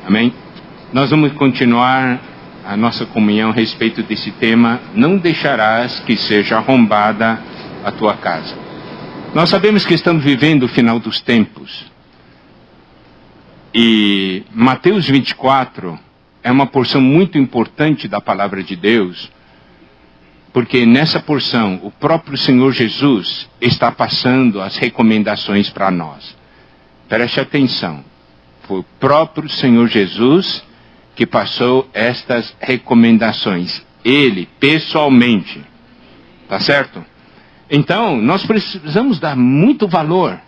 Amém? Nós vamos continuar a nossa comunhão a respeito desse tema. Não deixarás que seja arrombada a tua casa. Nós sabemos que estamos vivendo o final dos tempos. E Mateus 24 é uma porção muito importante da palavra de Deus, porque nessa porção o próprio Senhor Jesus está passando as recomendações para nós. Preste atenção. Foi o próprio Senhor Jesus que passou estas recomendações. Ele, pessoalmente. Tá certo? Então, nós precisamos dar muito valor.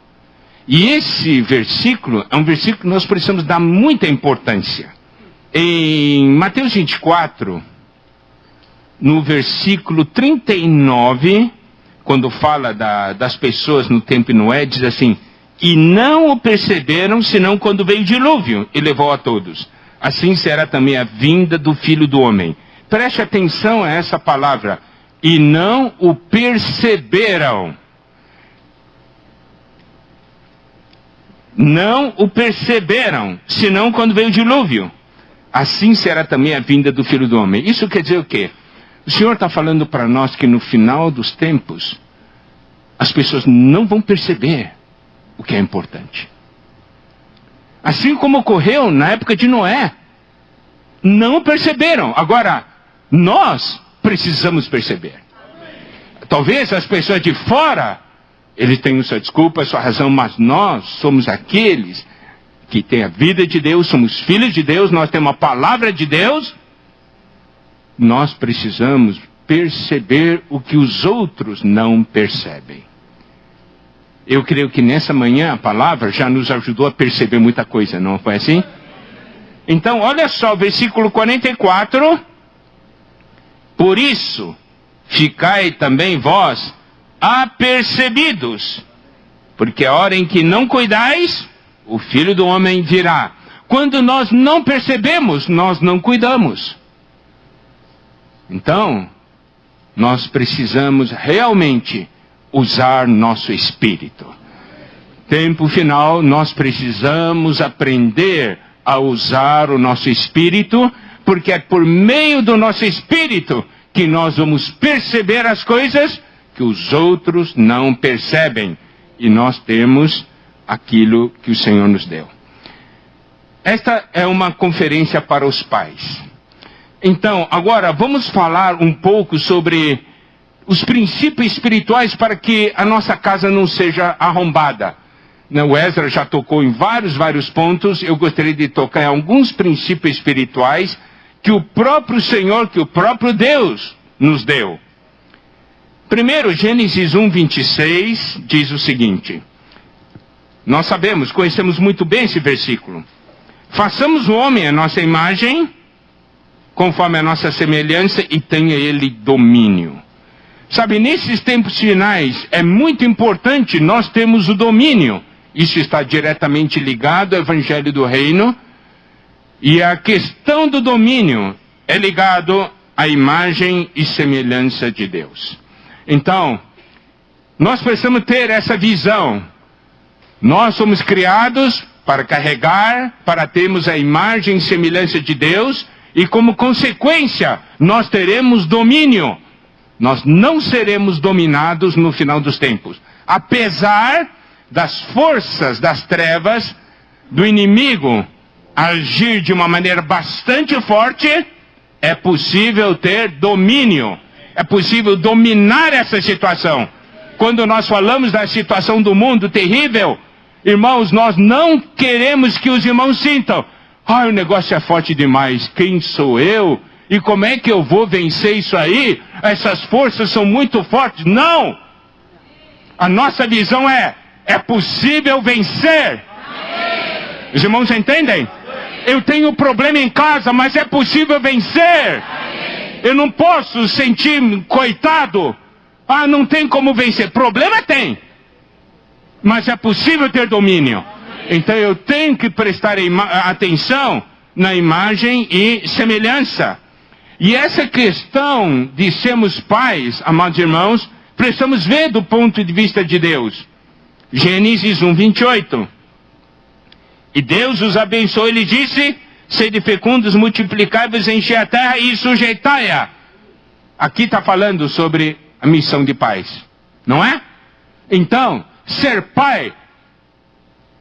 E esse versículo é um versículo que nós precisamos dar muita importância. Em Mateus 24, no versículo 39, quando fala das pessoas no tempo de Noé, diz assim: e não o perceberam, senão quando veio o dilúvio e levou a todos. Assim será também a vinda do Filho do Homem. Preste atenção a essa palavra. E não o perceberam. Não o perceberam, senão quando veio o dilúvio. Assim será também a vinda do Filho do Homem. Isso quer dizer o quê? O Senhor está falando para nós que no final dos tempos, as pessoas não vão perceber o que é importante. Assim como ocorreu na época de Noé. Não perceberam. Agora, nós precisamos perceber. Talvez as pessoas de fora, eles tenham sua desculpa, sua razão, mas nós somos aqueles que têm a vida de Deus, somos filhos de Deus, nós temos a palavra de Deus. Nós precisamos perceber o que os outros não percebem. Eu creio que nessa manhã a palavra já nos ajudou a perceber muita coisa, não foi assim? Então, olha só, versículo 44. Por isso, ficai também vós apercebidos, porque a hora em que não cuidais, o Filho do Homem virá. Quando nós não percebemos, nós não cuidamos. Então, nós precisamos realmente usar nosso espírito. Tempo final, nós precisamos aprender a usar o nosso espírito, porque é por meio do nosso espírito que nós vamos perceber as coisas que os outros não percebem. E nós temos aquilo que o Senhor nos deu. Esta é uma conferência para os pais. Então, agora vamos falar um pouco sobre os princípios espirituais para que a nossa casa não seja arrombada. O Ezra já tocou em vários pontos. Eu gostaria de tocar em alguns princípios espirituais que o próprio Senhor, que o próprio Deus nos deu. Primeiro, Gênesis 1:26 diz o seguinte. Nós sabemos, conhecemos muito bem esse versículo. Façamos o homem a nossa imagem, conforme a nossa semelhança, e tenha ele domínio. Sabe, nesses tempos finais, é muito importante nós termos o domínio. Isso está diretamente ligado ao Evangelho do Reino. E a questão do domínio é ligado à imagem e semelhança de Deus. Então, nós precisamos ter essa visão. Nós somos criados para carregar, para termos a imagem e semelhança de Deus. E como consequência, nós teremos domínio. Nós não seremos dominados no final dos tempos. Apesar das forças das trevas, do inimigo agir de uma maneira bastante forte, é possível ter domínio. É possível dominar essa situação. Quando nós falamos da situação do mundo terrível, irmãos, nós não queremos que os irmãos sintam: o negócio é forte demais, quem sou eu? E como é que eu vou vencer isso aí? Essas forças são muito fortes. Não! A nossa visão é possível vencer. Os irmãos entendem? Eu tenho problema em casa, mas é possível vencer. Eu não posso sentir coitado. Não tem como vencer. Problema tem. Mas é possível ter domínio. Então eu tenho que prestar atenção na imagem e semelhança. E essa questão de sermos pais, amados irmãos, precisamos ver do ponto de vista de Deus. Gênesis 1:28. E Deus os abençoou e lhe disse: sede fecundos, multiplicai-vos, enchei a terra e sujeitai-a. Aqui está falando sobre a missão de pais, não é? Então, ser pai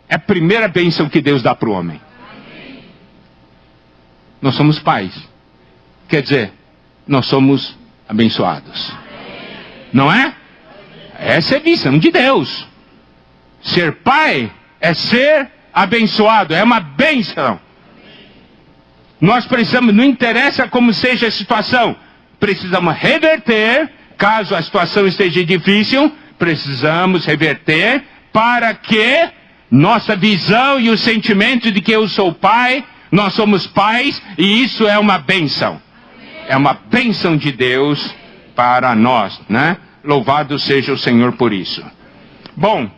é a primeira bênção que Deus dá para o homem. Nós somos pais. Quer dizer, nós somos abençoados. Não é? Essa é a missão de Deus. Ser pai é ser abençoado, é uma bênção. Nós precisamos, não interessa como seja a situação, precisamos reverter, caso a situação esteja difícil, precisamos reverter para que nossa visão e o sentimento de que eu sou pai, nós somos pais, e isso é uma bênção. É uma bênção de Deus para nós, né? Louvado seja o Senhor por isso. Bom,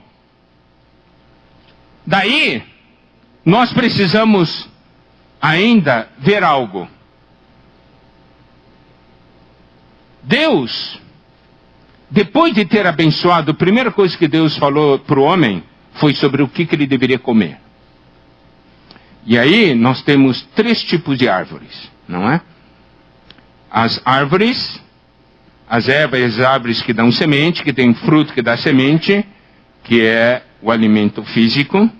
daí nós precisamos ainda ver algo. Deus, depois de ter abençoado, a primeira coisa que Deus falou para o homem foi sobre o que ele deveria comer. E aí nós temos 3 tipos de árvores, não é? As árvores, as ervas e as árvores que dão semente, que tem fruto que dá semente, que é o alimento físico.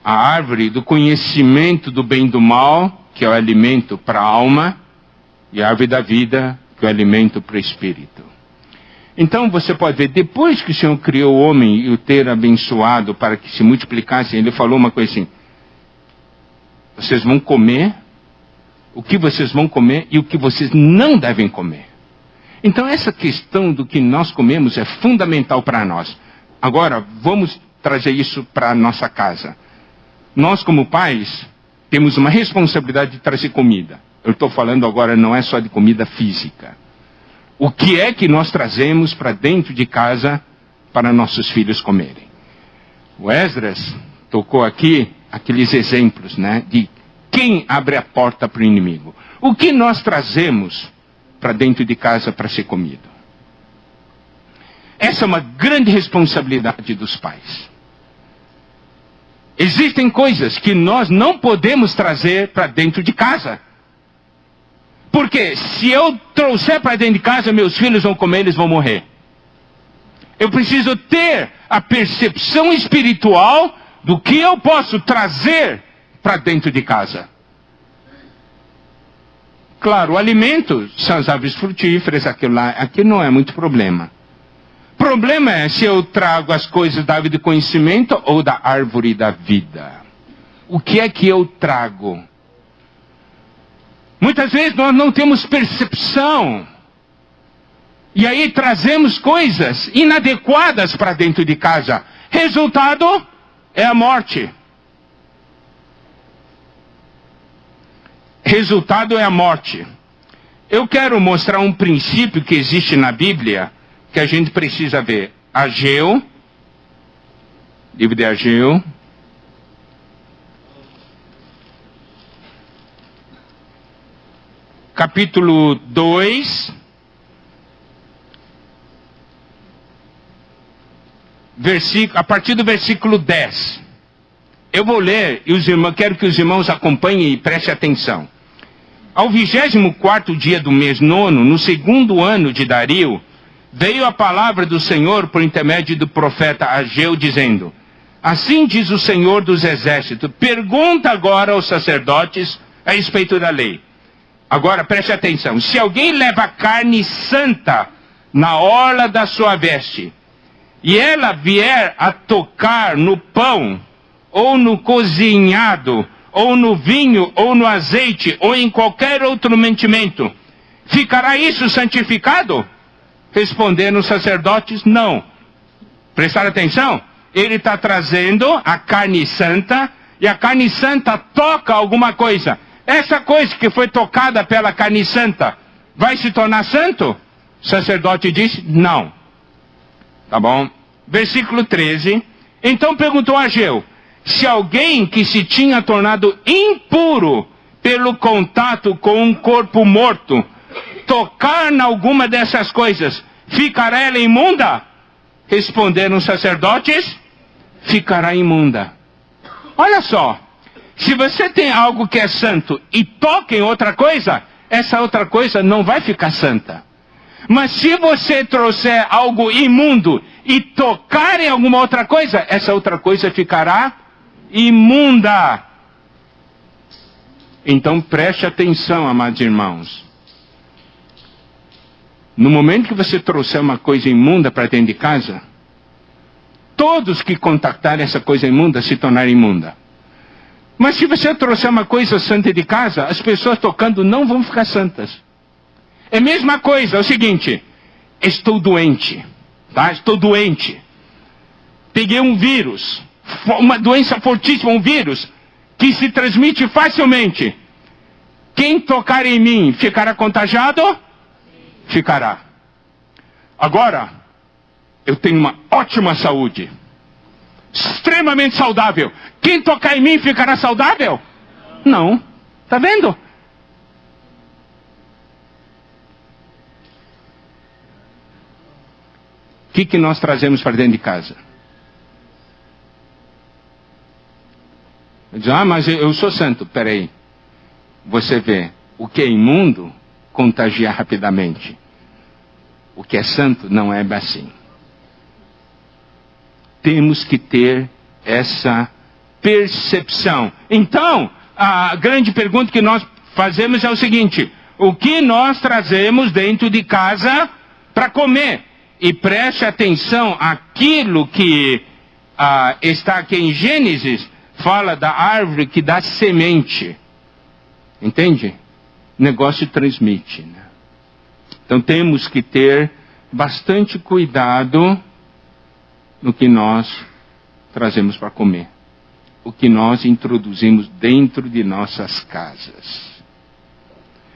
A árvore do conhecimento do bem e do mal, que é o alimento para a alma. E a árvore da vida, que é o alimento para o espírito. Então você pode ver, depois que o Senhor criou o homem e o ter abençoado para que se multiplicassem, ele falou uma coisa assim: vocês vão comer o que vocês vão comer e o que vocês não devem comer. Então essa questão do que nós comemos é fundamental para nós. Agora, vamos trazer isso para a nossa casa. Nós como pais, temos uma responsabilidade de trazer comida. Eu estou falando agora não é só de comida física. O que é que nós trazemos para dentro de casa para nossos filhos comerem? O Esdras tocou aqui aqueles exemplos, né, de quem abre a porta para o inimigo. O que nós trazemos para dentro de casa para ser comido? Essa é uma grande responsabilidade dos pais. Existem coisas que nós não podemos trazer para dentro de casa. Porque se eu trouxer para dentro de casa, meus filhos vão comer, eles vão morrer. Eu preciso ter a percepção espiritual do que eu posso trazer para dentro de casa. Claro, o alimento são as árvores frutíferas, aquilo lá, aqui não é muito problema. Problema é se eu trago as coisas da árvore do conhecimento ou da árvore da vida. O que é que eu trago? Muitas vezes nós não temos percepção. E aí trazemos coisas inadequadas para dentro de casa. Resultado é a morte. Resultado é a morte. Eu quero mostrar um princípio que existe na Bíblia, que a gente precisa ver. Ageu, livro de Ageu, capítulo 2, a partir do versículo 10. Eu vou ler e quero que os irmãos acompanhem e prestem atenção. Ao 24º dia do mês 9, no 2º ano de Dario, veio a palavra do Senhor por intermédio do profeta Ageu, dizendo: assim diz o Senhor dos Exércitos, pergunta agora aos sacerdotes a respeito da lei. Agora preste atenção, se alguém leva carne santa na orla da sua veste, e ela vier a tocar no pão, ou no cozinhado, ou no vinho, ou no azeite, ou em qualquer outro mantimento, ficará isso santificado? Responderam os sacerdotes, não. Prestaram atenção? Ele está trazendo a carne santa, e a carne santa toca alguma coisa. Essa coisa que foi tocada pela carne santa, vai se tornar santo? O sacerdote disse, não. Tá bom? Versículo 13. Então perguntou a Ageu, se alguém que se tinha tornado impuro pelo contato com um corpo morto, tocar em alguma dessas coisas, ficará ela imunda? Responderam os sacerdotes, ficará imunda. Olha só, Se você tem algo que é santo e toca em outra coisa, essa outra coisa não vai ficar santa. Mas se você trouxer algo imundo e tocar em alguma outra coisa, essa outra coisa ficará imunda. Então preste atenção, amados irmãos. No momento que você trouxer uma coisa imunda para dentro de casa, todos que contactarem essa coisa imunda se tornarem imunda. Mas se você trouxer uma coisa santa de casa, as pessoas tocando não vão ficar santas. É a mesma coisa, é o seguinte, estou doente, tá? Estou doente. Peguei um vírus, uma doença fortíssima, um vírus, que se transmite facilmente. Quem tocar em mim ficará contagiado? Ficará. Agora, eu tenho uma ótima saúde. Extremamente saudável. Quem tocar em mim ficará saudável? Não. Tá vendo? O que nós trazemos para dentro de casa? Diz, mas eu sou santo. Peraí. Você vê, o que é imundo contagia rapidamente. O que é santo não é assim. Temos que ter essa percepção. Então, a grande pergunta que nós fazemos é o seguinte: o que nós trazemos dentro de casa para comer? E preste atenção, aquilo que está aqui em Gênesis, fala da árvore que dá semente. Entende? O negócio transmite, né? Então temos que ter bastante cuidado no que nós trazemos para comer. O que nós introduzimos dentro de nossas casas.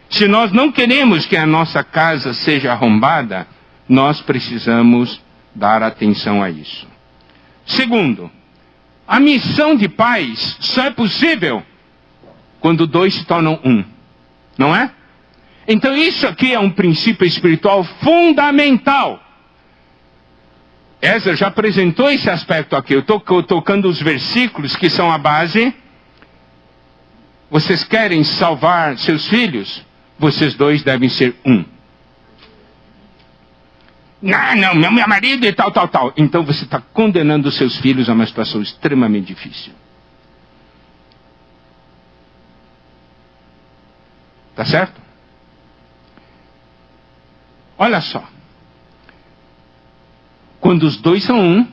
Se nós não queremos que a nossa casa seja arrombada, nós precisamos dar atenção a isso. Segundo, a missão de paz só é possível quando dois se tornam um. Não é? Então isso aqui é um princípio espiritual fundamental. Ezra já apresentou esse aspecto aqui. Eu estou tocando os versículos que são a base. Vocês querem salvar seus filhos? Vocês dois devem ser um. Não, meu marido e tal. Então você está condenando os seus filhos a uma situação extremamente difícil. Tá certo? Olha só. Quando os dois são um,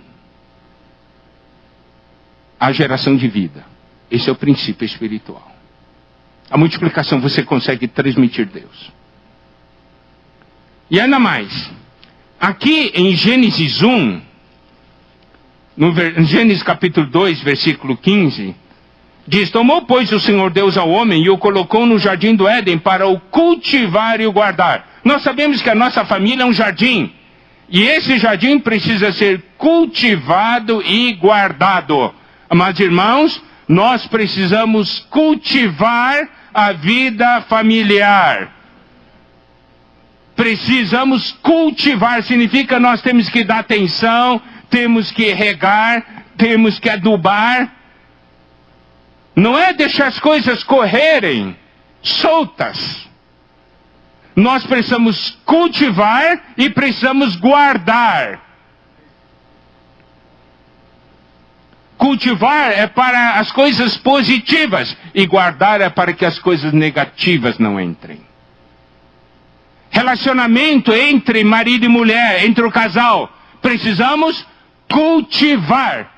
há geração de vida. Esse é o princípio espiritual. A multiplicação você consegue transmitir Deus. E ainda mais. Aqui em Gênesis 1, no Gênesis capítulo 2, versículo 15, diz: tomou, pois, o Senhor Deus ao homem e o colocou no jardim do Éden para o cultivar e o guardar. Nós sabemos que a nossa família é um jardim. E esse jardim precisa ser cultivado e guardado. Amados irmãos, nós precisamos cultivar a vida familiar. Precisamos cultivar, significa nós temos que dar atenção, temos que regar, temos que adubar. Não é deixar as coisas correrem soltas. Nós precisamos cultivar e precisamos guardar. Cultivar é para as coisas positivas e guardar é para que as coisas negativas não entrem. Relacionamento entre marido e mulher, entre o casal, precisamos cultivar.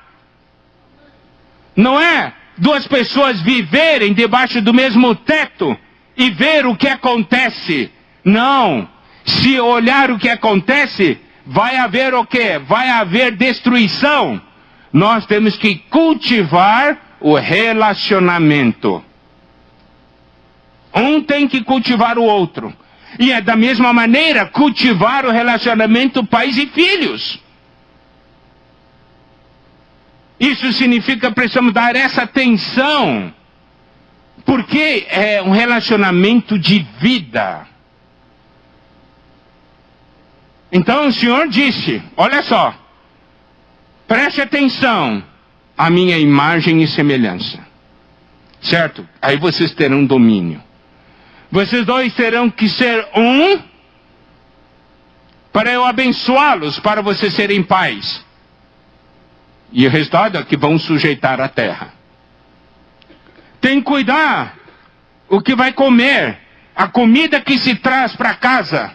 Não é duas pessoas viverem debaixo do mesmo teto e ver o que acontece. Não. Se olhar o que acontece, vai haver o quê? Vai haver destruição. Nós temos que cultivar o relacionamento. Um tem que cultivar o outro. E é da mesma maneira cultivar o relacionamento pais e filhos. Isso significa que precisamos dar essa atenção. Porque é um relacionamento de vida. Então o Senhor disse, olha só, preste atenção, a minha imagem e semelhança. certo? Aí vocês terão domínio. Vocês dois terão que ser um, para eu abençoá-los, para vocês serem pais. E o resultado é que vão sujeitar a terra. Tem que cuidar o que vai comer, a comida que se traz para casa.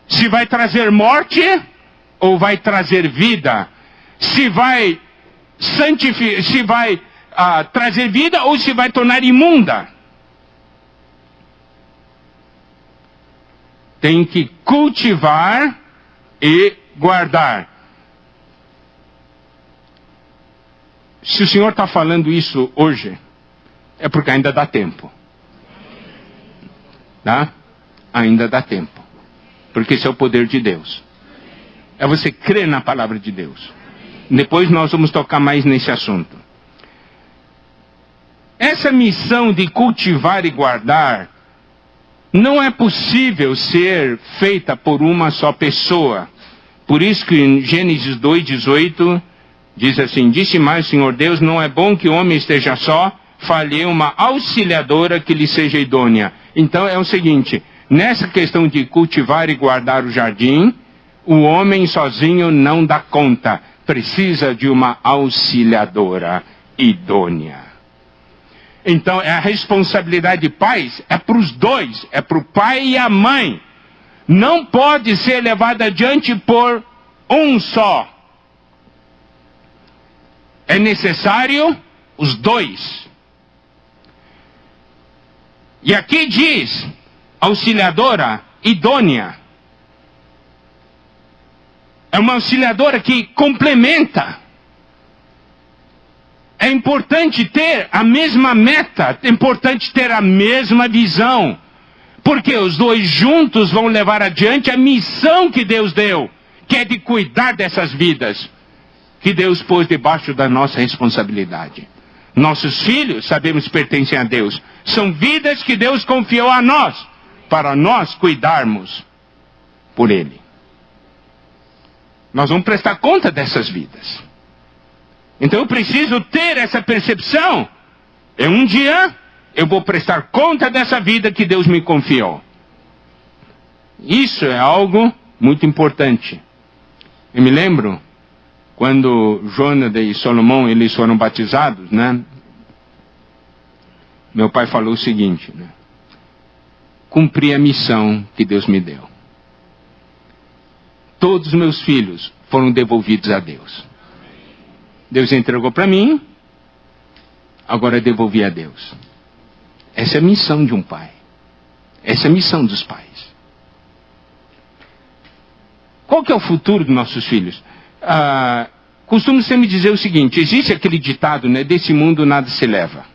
Se vai trazer morte ou vai trazer vida. Se vai trazer vida ou se vai tornar imunda. Tem que cultivar e guardar. Se o Senhor está falando isso hoje, é porque ainda dá tempo. Tá? Ainda dá tempo. Porque esse é o poder de Deus. É você crer na palavra de Deus. Depois nós vamos tocar mais nesse assunto. Essa missão de cultivar e guardar não é possível ser feita por uma só pessoa. Por isso que em Gênesis 2:18 diz assim: disse mais o Senhor Deus, não é bom que o homem esteja só, falhei uma auxiliadora que lhe seja idônea. Então é o seguinte, nessa questão de cultivar e guardar o jardim, o homem sozinho não dá conta, precisa de uma auxiliadora idônea. Então a responsabilidade de pais é para os dois, é para o pai e a mãe. Não pode ser levada adiante por um só. É necessário os dois. E aqui diz, auxiliadora idônea. É uma auxiliadora que complementa. É importante ter a mesma meta, é importante ter a mesma visão. Porque os dois juntos vão levar adiante a missão que Deus deu, que é de cuidar dessas vidas que Deus pôs debaixo da nossa responsabilidade. Nossos filhos, sabemos, pertencem a Deus. São vidas que Deus confiou a nós, para nós cuidarmos por Ele. Nós vamos prestar conta dessas vidas. Então eu preciso ter essa percepção. Um dia eu vou prestar conta dessa vida que Deus me confiou. Isso é algo muito importante. Eu me lembro quando Jonathan e Salomão eles foram batizados, né? Meu pai falou o seguinte, né? Cumpri a missão que Deus me deu. Todos os meus filhos foram devolvidos a Deus. Deus entregou para mim, agora eu devolvi a Deus. Essa é a missão de um pai. Essa é a missão dos pais. Qual que é o futuro dos nossos filhos? Costumo sempre dizer o seguinte, existe aquele ditado, né? Desse mundo nada se leva.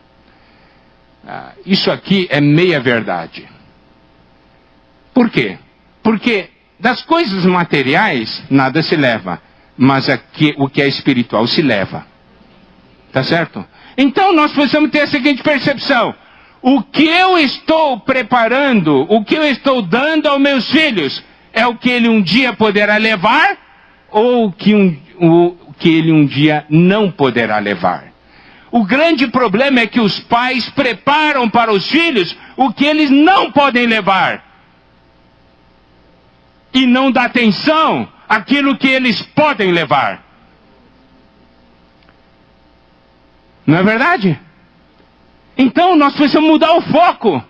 Isso aqui é meia verdade. Por quê? Porque das coisas materiais nada se leva. Mas aqui, o que é espiritual se leva. Tá certo? Então nós precisamos ter a seguinte percepção. O que eu estou preparando, o que eu estou dando aos meus filhos, é o que ele um dia poderá levar, ou o que ele um dia não poderá levar. O grande problema é que os pais preparam para os filhos o que eles não podem levar. E não dá atenção àquilo que eles podem levar. Não é verdade? Então nós precisamos mudar o foco.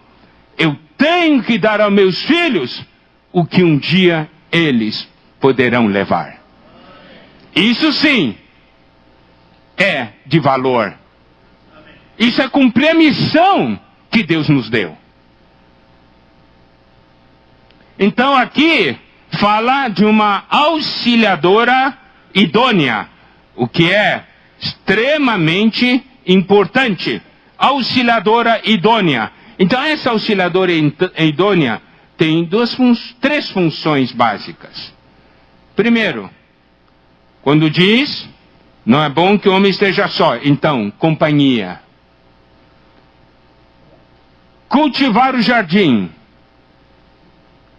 Eu tenho que dar aos meus filhos o que um dia eles poderão levar. Isso sim é de valor. Isso é cumprir a missão que Deus nos deu. Então aqui fala de uma auxiliadora idônea, o que é extremamente importante. Auxiliadora idônea. Então essa auxiliadora idônea tem três funções básicas. Primeiro, quando diz, não é bom que o homem esteja só, então, companhia. Cultivar o jardim,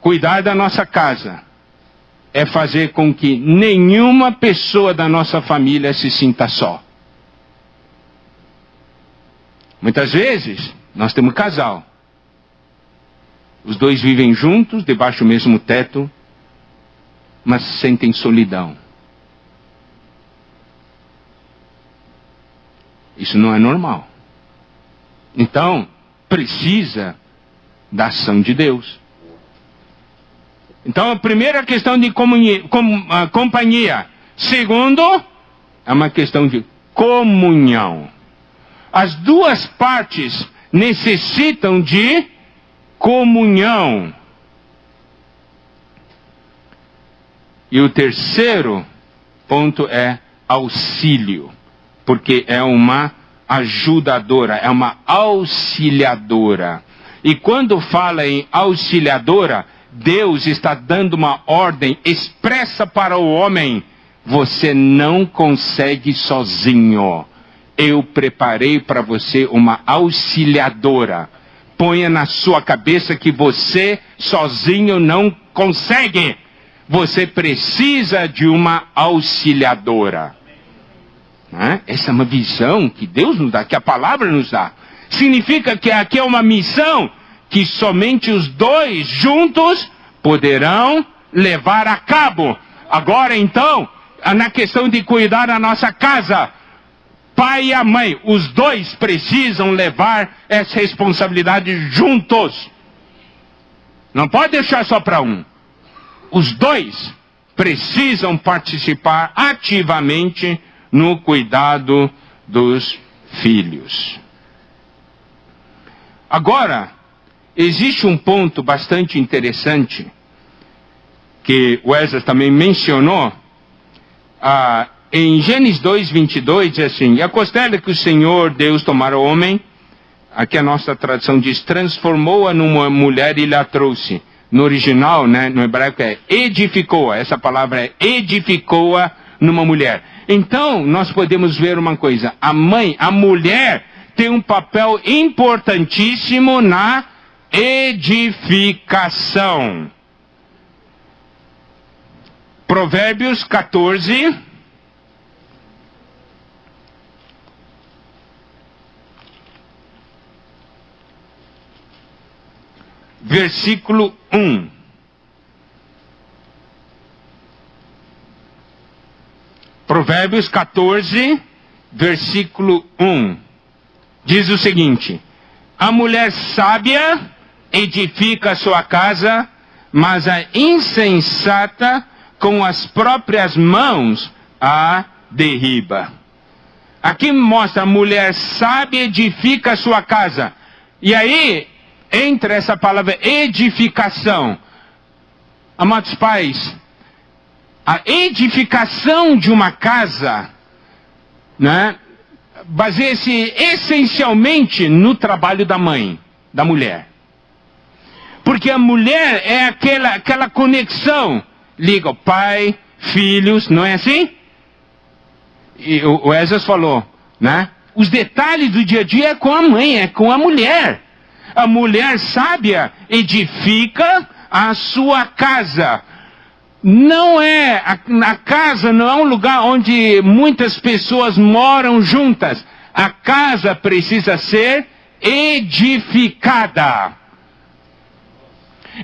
cuidar da nossa casa, é fazer com que nenhuma pessoa da nossa família se sinta só. Muitas vezes, nós temos um casal. Os dois vivem juntos, debaixo do mesmo teto, mas sentem solidão. Isso não é normal. Então, precisa da ação de Deus. Então, a primeira questão de companhia. Segundo, é uma questão de comunhão. As duas partes necessitam de comunhão. E o terceiro ponto é auxílio. Porque é uma ajudadora, é uma auxiliadora. E quando fala em auxiliadora, Deus está dando uma ordem expressa para o homem. Você não consegue sozinho. Eu preparei para você uma auxiliadora. Ponha na sua cabeça que você sozinho não consegue. Você precisa de uma auxiliadora. Essa é uma visão que Deus nos dá, que a palavra nos dá. Significa que aqui é uma missão que somente os dois juntos poderão levar a cabo. Agora então, na questão de cuidar da nossa casa, pai e a mãe, os dois precisam levar essa responsabilidade juntos. Não pode deixar só para um. Os dois precisam participar ativamente no cuidado dos filhos. Agora, existe um ponto bastante interessante que o Esdras também mencionou. Em Gênesis 2:22 diz assim: e a costela que o Senhor Deus tomara ao homem, aqui a nossa tradução diz, transformou-a numa mulher e lhe trouxe. No original, no hebraico é edificou-a. Essa palavra é edificou-a numa mulher. Então, nós podemos ver uma coisa. A mulher tem um papel importantíssimo na edificação. Provérbios 14. Versículo 1. Provérbios 14, versículo 1. Diz o seguinte: a mulher sábia edifica a sua casa, mas a insensata com as próprias mãos a derriba. Aqui mostra a mulher sábia edifica a sua casa. E aí entra essa palavra edificação. Amados pais, a edificação de uma casa, baseia-se essencialmente no trabalho da mãe, da mulher. Porque a mulher é aquela conexão, liga o pai, filhos, não é assim? E o Esdras falou, os detalhes do dia a dia é com a mãe, é com a mulher. A mulher sábia edifica a sua casa. A casa não é um lugar onde muitas pessoas moram juntas. A casa precisa ser edificada.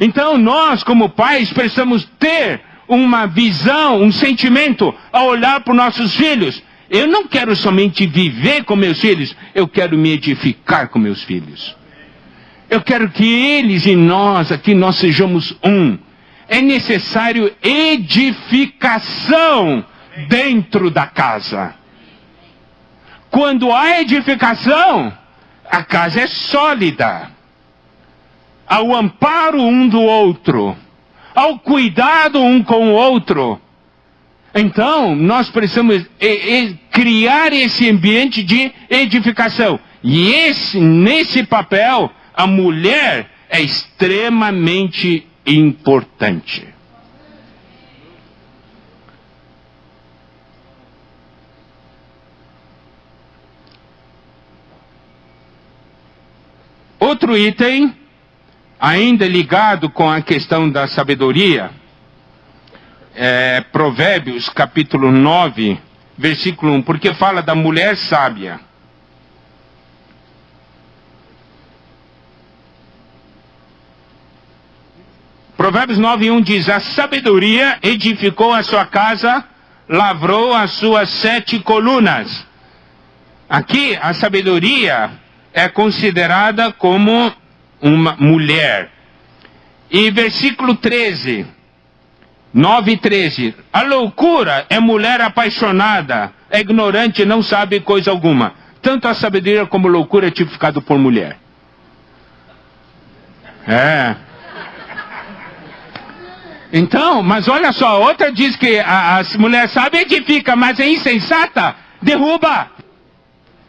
Então nós, como pais, precisamos ter uma visão, um sentimento ao olhar para os nossos filhos. Eu não quero somente viver com meus filhos, eu quero me edificar com meus filhos. Eu quero que eles e nós aqui nós sejamos um. É necessário edificação dentro da casa. Quando há edificação, a casa é sólida. Ao amparo um do outro, ao cuidado um com o outro. Então, nós precisamos criar esse ambiente de edificação. E nesse papel, a mulher é extremamente importante. Outro item, ainda ligado com a questão da sabedoria, é Provérbios capítulo 9, versículo 1, porque fala da mulher sábia. Provérbios 9:1 diz: a sabedoria edificou a sua casa, lavrou as suas 7 colunas. Aqui a sabedoria é considerada como uma mulher. E versículo 13, 9:13, a loucura é mulher apaixonada, é ignorante, não sabe coisa alguma. Tanto a sabedoria como a loucura é tipificado por mulher. Então, mas olha só, outra diz que a mulher sábia edifica, mas é insensata, derruba.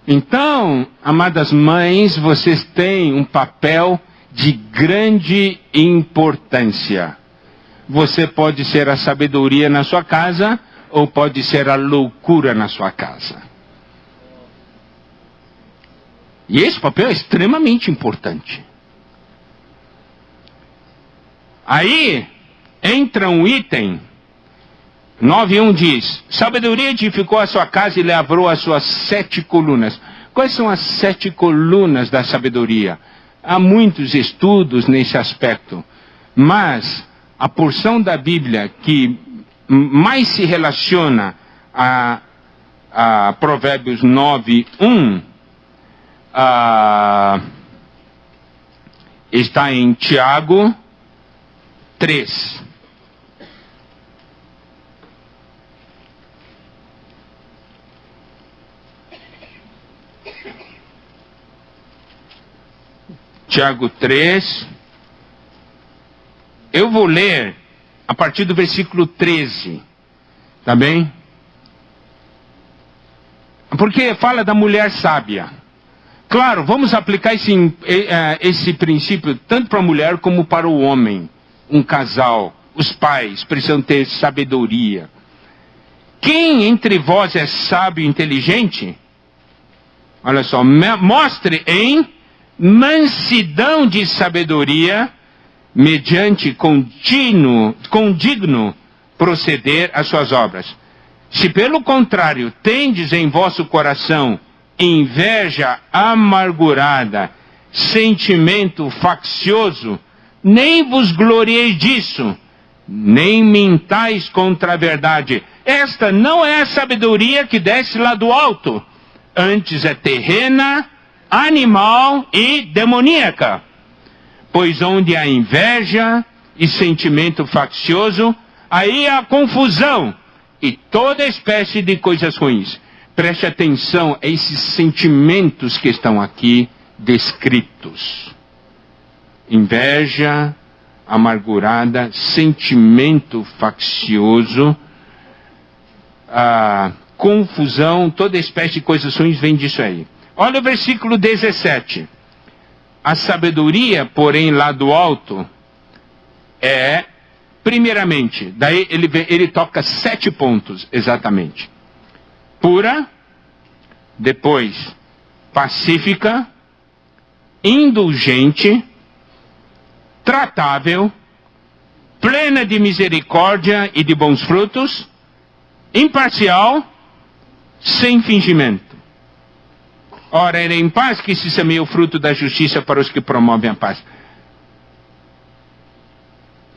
Então, amadas mães, vocês têm um papel de grande importância. Você pode ser a sabedoria na sua casa, ou pode ser a loucura na sua casa. E esse papel é extremamente importante. Aí entra um item, 9:1 diz: sabedoria edificou a sua casa e lavrou as suas 7 colunas. Quais são as 7 colunas da sabedoria? Há muitos estudos nesse aspecto, mas a porção da Bíblia que mais se relaciona a Provérbios 9:1 está em Tiago 3. Tiago 3. Eu vou ler a partir do versículo 13. Tá bem? Porque fala da mulher sábia. Claro, vamos aplicar esse princípio tanto para a mulher como para o homem. Um casal, os pais precisam ter sabedoria. Quem entre vós é sábio e inteligente? Olha só, mostre em mansidão de sabedoria, mediante condigno proceder às suas obras. Se pelo contrário tendes em vosso coração inveja amargurada, sentimento faccioso, nem vos glorieis disso, nem mintais contra a verdade. Esta não é a sabedoria que desce lá do alto, antes é terrena, animal e demoníaca. Pois onde há inveja e sentimento faccioso, aí há confusão e toda espécie de coisas ruins. Preste atenção a esses sentimentos que estão aqui descritos. Inveja amargurada, sentimento faccioso, confusão, toda espécie de coisas ruins vem disso aí. Olha o versículo 17. A sabedoria, porém, lá do alto, é, primeiramente, daí ele toca 7 pontos, exatamente. Pura, depois, pacífica, indulgente, tratável, plena de misericórdia e de bons frutos, imparcial, sem fingimento. Ora, era em paz que se semeia o fruto da justiça para os que promovem a paz.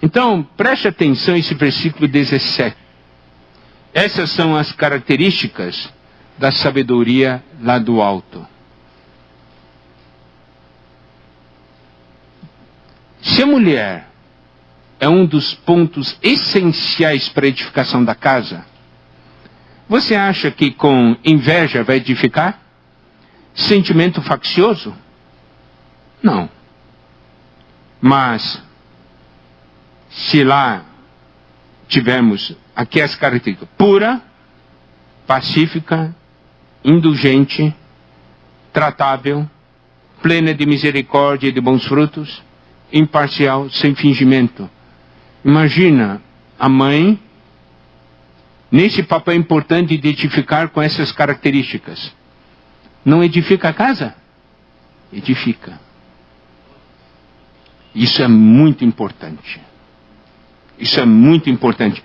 Então, preste atenção a esse versículo 17. Essas são as características da sabedoria lá do alto. Se a mulher é um dos pontos essenciais para a edificação da casa, você acha que com inveja vai edificar? Sentimento faccioso? Não. Mas, se lá tivermos aqui as características: pura, pacífica, indulgente, tratável, plena de misericórdia e de bons frutos, imparcial, sem fingimento. Imagina a mãe nesse papel importante de identificar com essas características. Não edifica a casa? Edifica. Isso é muito importante. Isso é muito importante.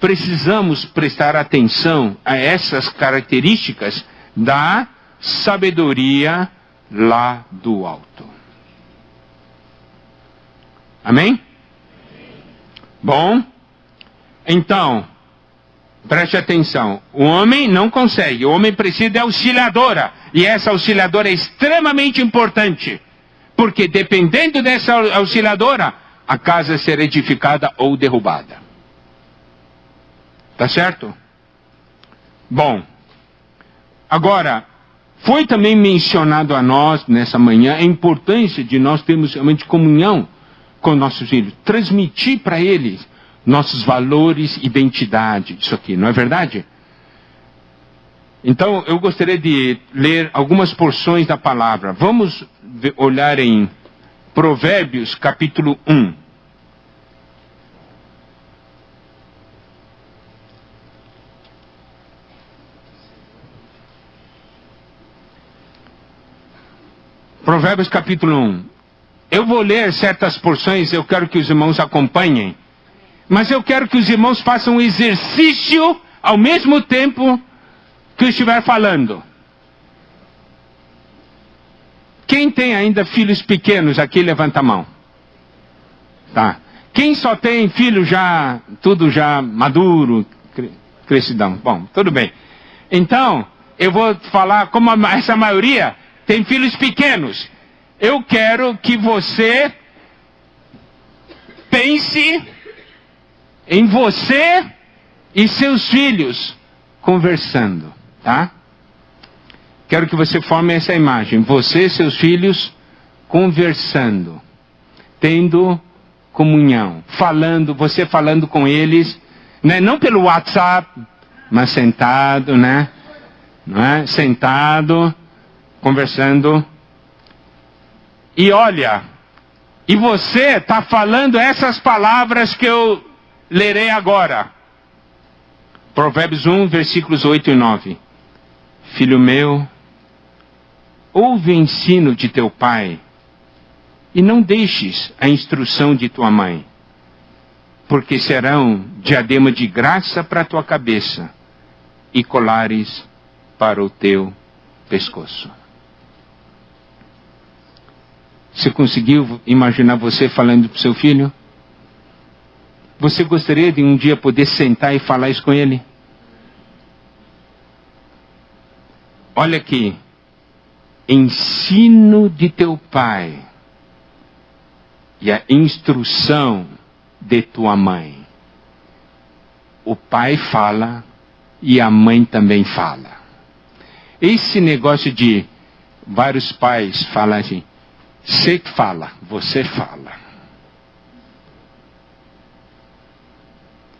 Precisamos prestar atenção a essas características da sabedoria lá do alto. Amém? Bom, então, preste atenção. O homem não consegue. O homem precisa de auxiliadora. E essa auxiliadora é extremamente importante. Porque dependendo dessa auxiliadora, a casa será edificada ou derrubada. Tá certo? Bom, agora, foi também mencionado a nós, nessa manhã, a importância de nós termos realmente comunhão com nossos filhos. Transmitir para eles nossos valores, identidade. Isso aqui, não é verdade? Então, eu gostaria de ler algumas porções da palavra. Vamos olhar em Provérbios, capítulo 1. Provérbios, capítulo 1. Eu vou ler certas porções, eu quero que os irmãos acompanhem. Mas eu quero que os irmãos façam um exercício ao mesmo tempo que eu estiver falando. Quem tem ainda filhos pequenos aqui, levanta a mão. Tá. Quem só tem filho já, tudo já maduro, crescidão. Bom, tudo bem. Então, eu vou falar, como essa maioria tem filhos pequenos. Eu quero que você pense em você e seus filhos conversando, tá? Quero que você forme essa imagem. Você e seus filhos conversando, tendo comunhão, falando, você falando com eles, né? Não pelo WhatsApp, mas sentado, né? Não é? Sentado, conversando. E olha, e você está falando essas palavras que eu lerei agora. Provérbios 1, versículos 8 e 9. Filho meu, ouve o ensino de teu pai, e não deixes a instrução de tua mãe, porque serão diadema de graça para a tua cabeça, e colares para o teu pescoço. Você conseguiu imaginar você falando para o seu filho? Você gostaria de um dia poder sentar e falar isso com ele? Olha aqui. Ensino de teu pai e a instrução de tua mãe. O pai fala e a mãe também fala. Esse negócio de vários pais falam assim, você fala, você fala.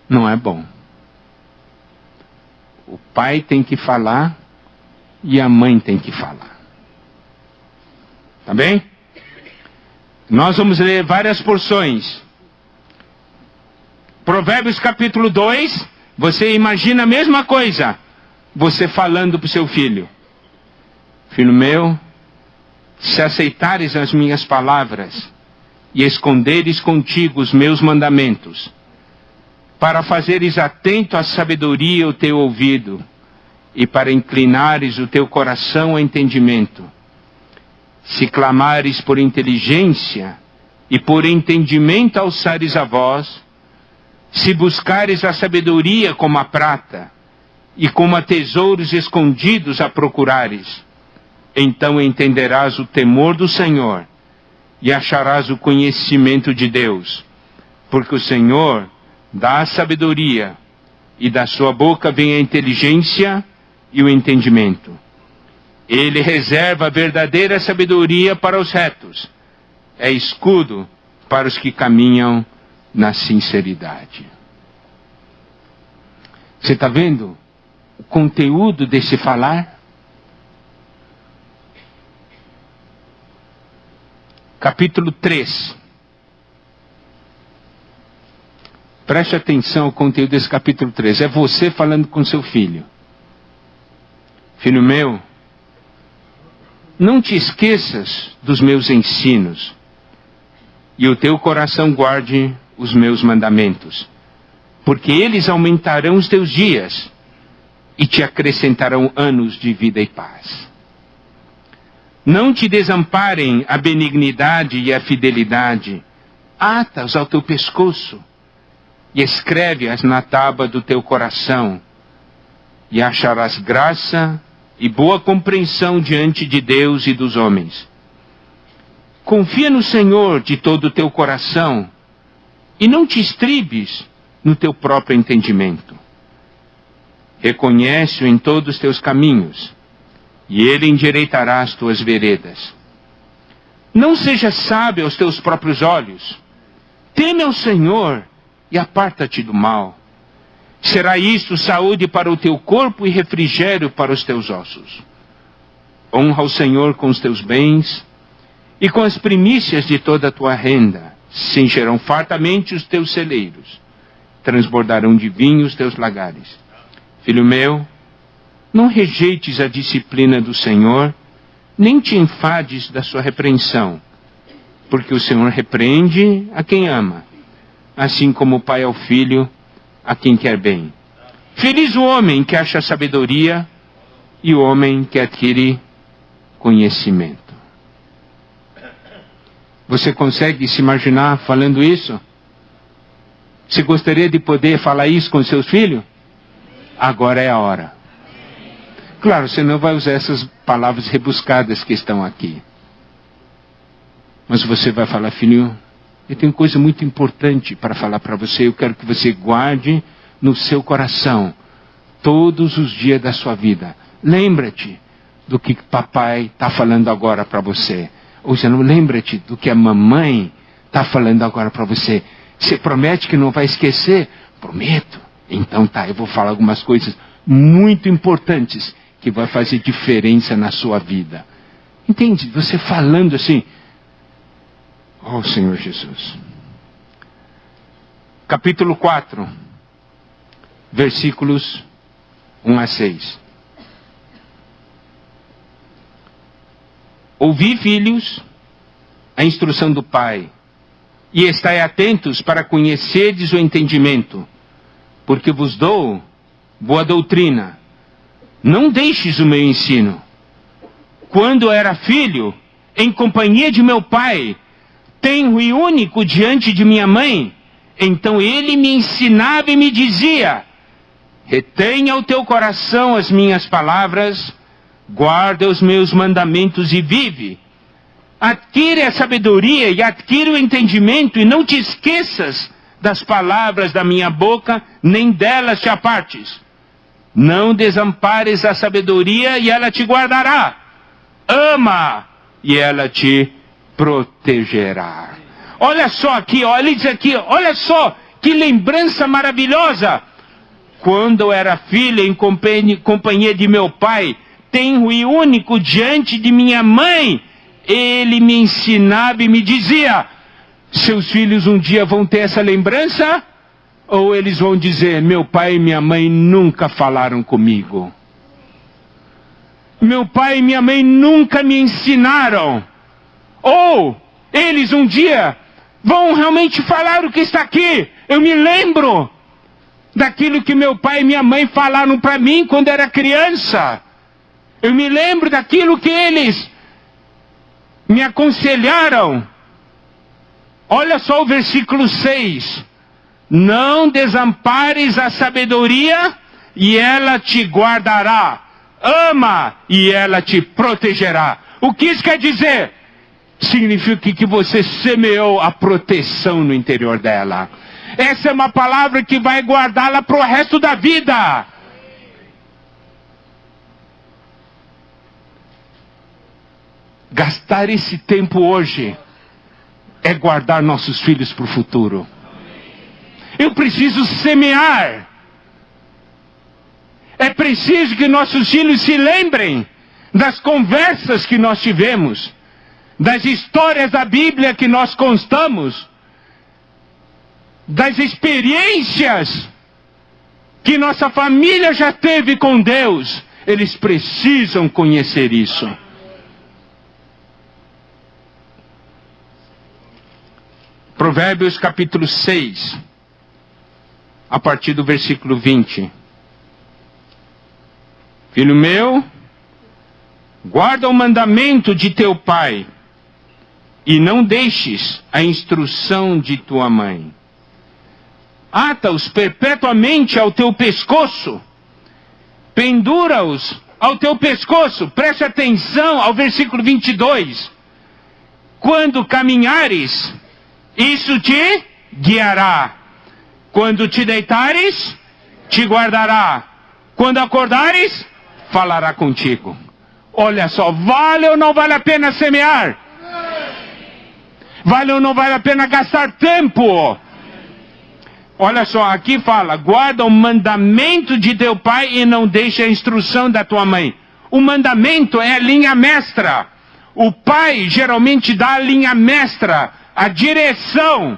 Não é bom. O pai tem que falar e a mãe tem que falar. Tá bem? Nós vamos ler várias porções. Provérbios capítulo 2, você imagina a mesma coisa. Você falando para o seu filho. Filho meu, se aceitares as minhas palavras e esconderes contigo os meus mandamentos, para fazeres atento à sabedoria o teu ouvido, e para inclinares o teu coração ao entendimento, se clamares por inteligência e por entendimento alçares a voz, se buscares a sabedoria como a prata, e como a tesouros escondidos a procurares, então entenderás o temor do Senhor e acharás o conhecimento de Deus, porque o Senhor dá a sabedoria e da sua boca vem a inteligência e o entendimento. Ele reserva a verdadeira sabedoria para os retos, é escudo para os que caminham na sinceridade. Você está vendo o conteúdo desse falar? Capítulo 3. Preste atenção ao conteúdo desse capítulo 3. É você falando com seu filho. Filho meu, não te esqueças dos meus ensinos, e o teu coração guarde os meus mandamentos, porque eles aumentarão os teus dias, e te acrescentarão anos de vida e paz. Não te desamparem a benignidade e a fidelidade, ata-os ao teu pescoço, e escreve-as na tábua do teu coração, e acharás graça e boa compreensão diante de Deus e dos homens. Confia no Senhor de todo o teu coração, e não te estribes no teu próprio entendimento. Reconhece-o em todos os teus caminhos, e ele endireitará as tuas veredas. Não sejas sábio aos teus próprios olhos. Teme ao Senhor e aparta-te do mal. Será isto saúde para o teu corpo e refrigério para os teus ossos. Honra o Senhor com os teus bens e com as primícias de toda a tua renda. Se encherão fartamente os teus celeiros, transbordarão de vinho os teus lagares. Filho meu, não rejeites a disciplina do Senhor, nem te enfades da sua repreensão, porque o Senhor repreende a quem ama, assim como o pai ao filho, a quem quer bem. Feliz o homem que acha sabedoria e o homem que adquire conhecimento. Você consegue se imaginar falando isso? Você gostaria de poder falar isso com seus filhos? Agora é a hora. Claro, você não vai usar essas palavras rebuscadas que estão aqui. Mas você vai falar: filho, eu tenho coisa muito importante para falar para você. Eu quero que você guarde no seu coração todos os dias da sua vida. Lembra-te do que papai está falando agora para você. Ou seja, lembra-te do que a mamãe está falando agora para você. Você promete que não vai esquecer? Prometo. Então tá, eu vou falar algumas coisas muito importantes que vai fazer diferença na sua vida. Entende? Você falando assim: oh Senhor Jesus. Capítulo 4, versículos 1 a 6. Ouvi, filhos, a instrução do Pai, e estai atentos para conhecerdes o entendimento, porque vos dou boa doutrina. Não deixes o meu ensino. Quando era filho, em companhia de meu pai, tenro e único diante de minha mãe, então ele me ensinava e me dizia: retenha o teu coração as minhas palavras, guarda os meus mandamentos e vive. Adquire a sabedoria e adquire o entendimento, e não te esqueças das palavras da minha boca, nem delas te apartes. Não desampares a sabedoria e ela te guardará. Ama e ela te protegerá. Olha só aqui, ele diz aqui, olha só que lembrança maravilhosa. Quando eu era filho em companhia de meu pai, tenro e único diante de minha mãe, ele me ensinava e me dizia: seus filhos um dia vão ter essa lembrança? Ou eles vão dizer: meu pai e minha mãe nunca falaram comigo. Meu pai e minha mãe nunca me ensinaram. Ou eles um dia vão realmente falar o que está aqui. Eu me lembro daquilo que meu pai e minha mãe falaram para mim quando era criança. Eu me lembro daquilo que eles me aconselharam. Olha só o versículo 6. Não desampares a sabedoria e ela te guardará. Ama e ela te protegerá. O que isso quer dizer? Significa que você semeou a proteção no interior dela. Essa é uma palavra que vai guardá-la para o resto da vida. Gastar esse tempo hoje é guardar nossos filhos para o futuro. Eu preciso semear. É preciso que nossos filhos se lembrem das conversas que nós tivemos, das histórias da Bíblia que nós contamos, das experiências que nossa família já teve com Deus. Eles precisam conhecer isso. Provérbios capítulo 6, a partir do versículo 20. Filho meu, guarda o mandamento de teu pai, e não deixes a instrução de tua mãe. ata-os perpetuamente ao teu pescoço, pendura-os ao teu pescoço. Preste atenção ao versículo 22. Quando caminhares, isso te guiará. Quando te deitares, te guardará. Quando acordares, falará contigo. Olha só, vale ou não vale a pena semear? Vale ou não vale a pena gastar tempo? Olha só, aqui fala, guarda o mandamento de teu pai e não deixe a instrução da tua mãe. O mandamento é a linha mestra. O pai geralmente dá a linha mestra, a direção.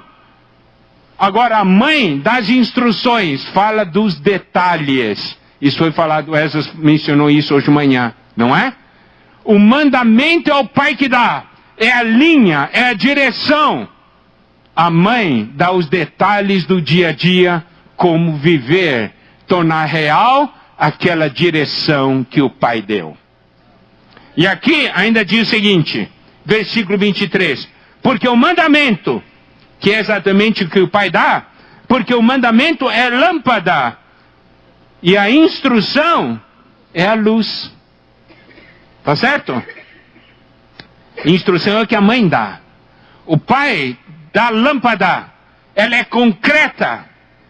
Agora a mãe dá as instruções, fala dos detalhes. Isso foi falado, Esdras mencionou isso hoje de manhã, não é? O mandamento é o pai que dá, é a linha, é a direção. A mãe dá os detalhes do dia a dia, como viver, tornar real aquela direção que o pai deu. E aqui ainda diz o seguinte, versículo 23, porque o mandamento, que é exatamente o que o pai dá, porque o mandamento é lâmpada, e a instrução é a luz. Tá certo? Instrução é o que a mãe dá. O pai dá lâmpada, ela é concreta,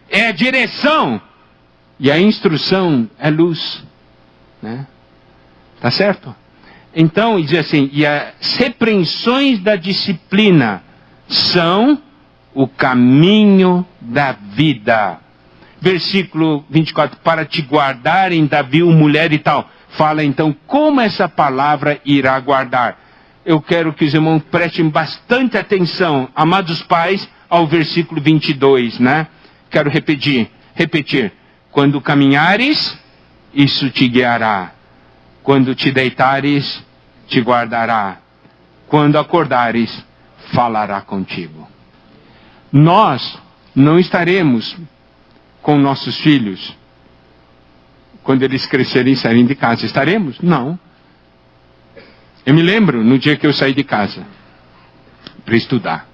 é a direção, e a instrução é luz, né? Tá certo? Então, diz assim, e as repreensões da disciplina são o caminho da vida. Versículo 24, para te guardarem da vil mulher e tal. Fala então como essa palavra irá guardar. Eu quero que os irmãos prestem bastante atenção, amados pais, ao versículo 22, né? Quero repetir. Quando caminhares, isso te guiará. Quando te deitares, te guardará. Quando acordares, falará contigo. Nós não estaremos com nossos filhos quando eles crescerem e saírem de casa. Estaremos? Não. Eu me lembro no dia que eu saí de casa para estudar.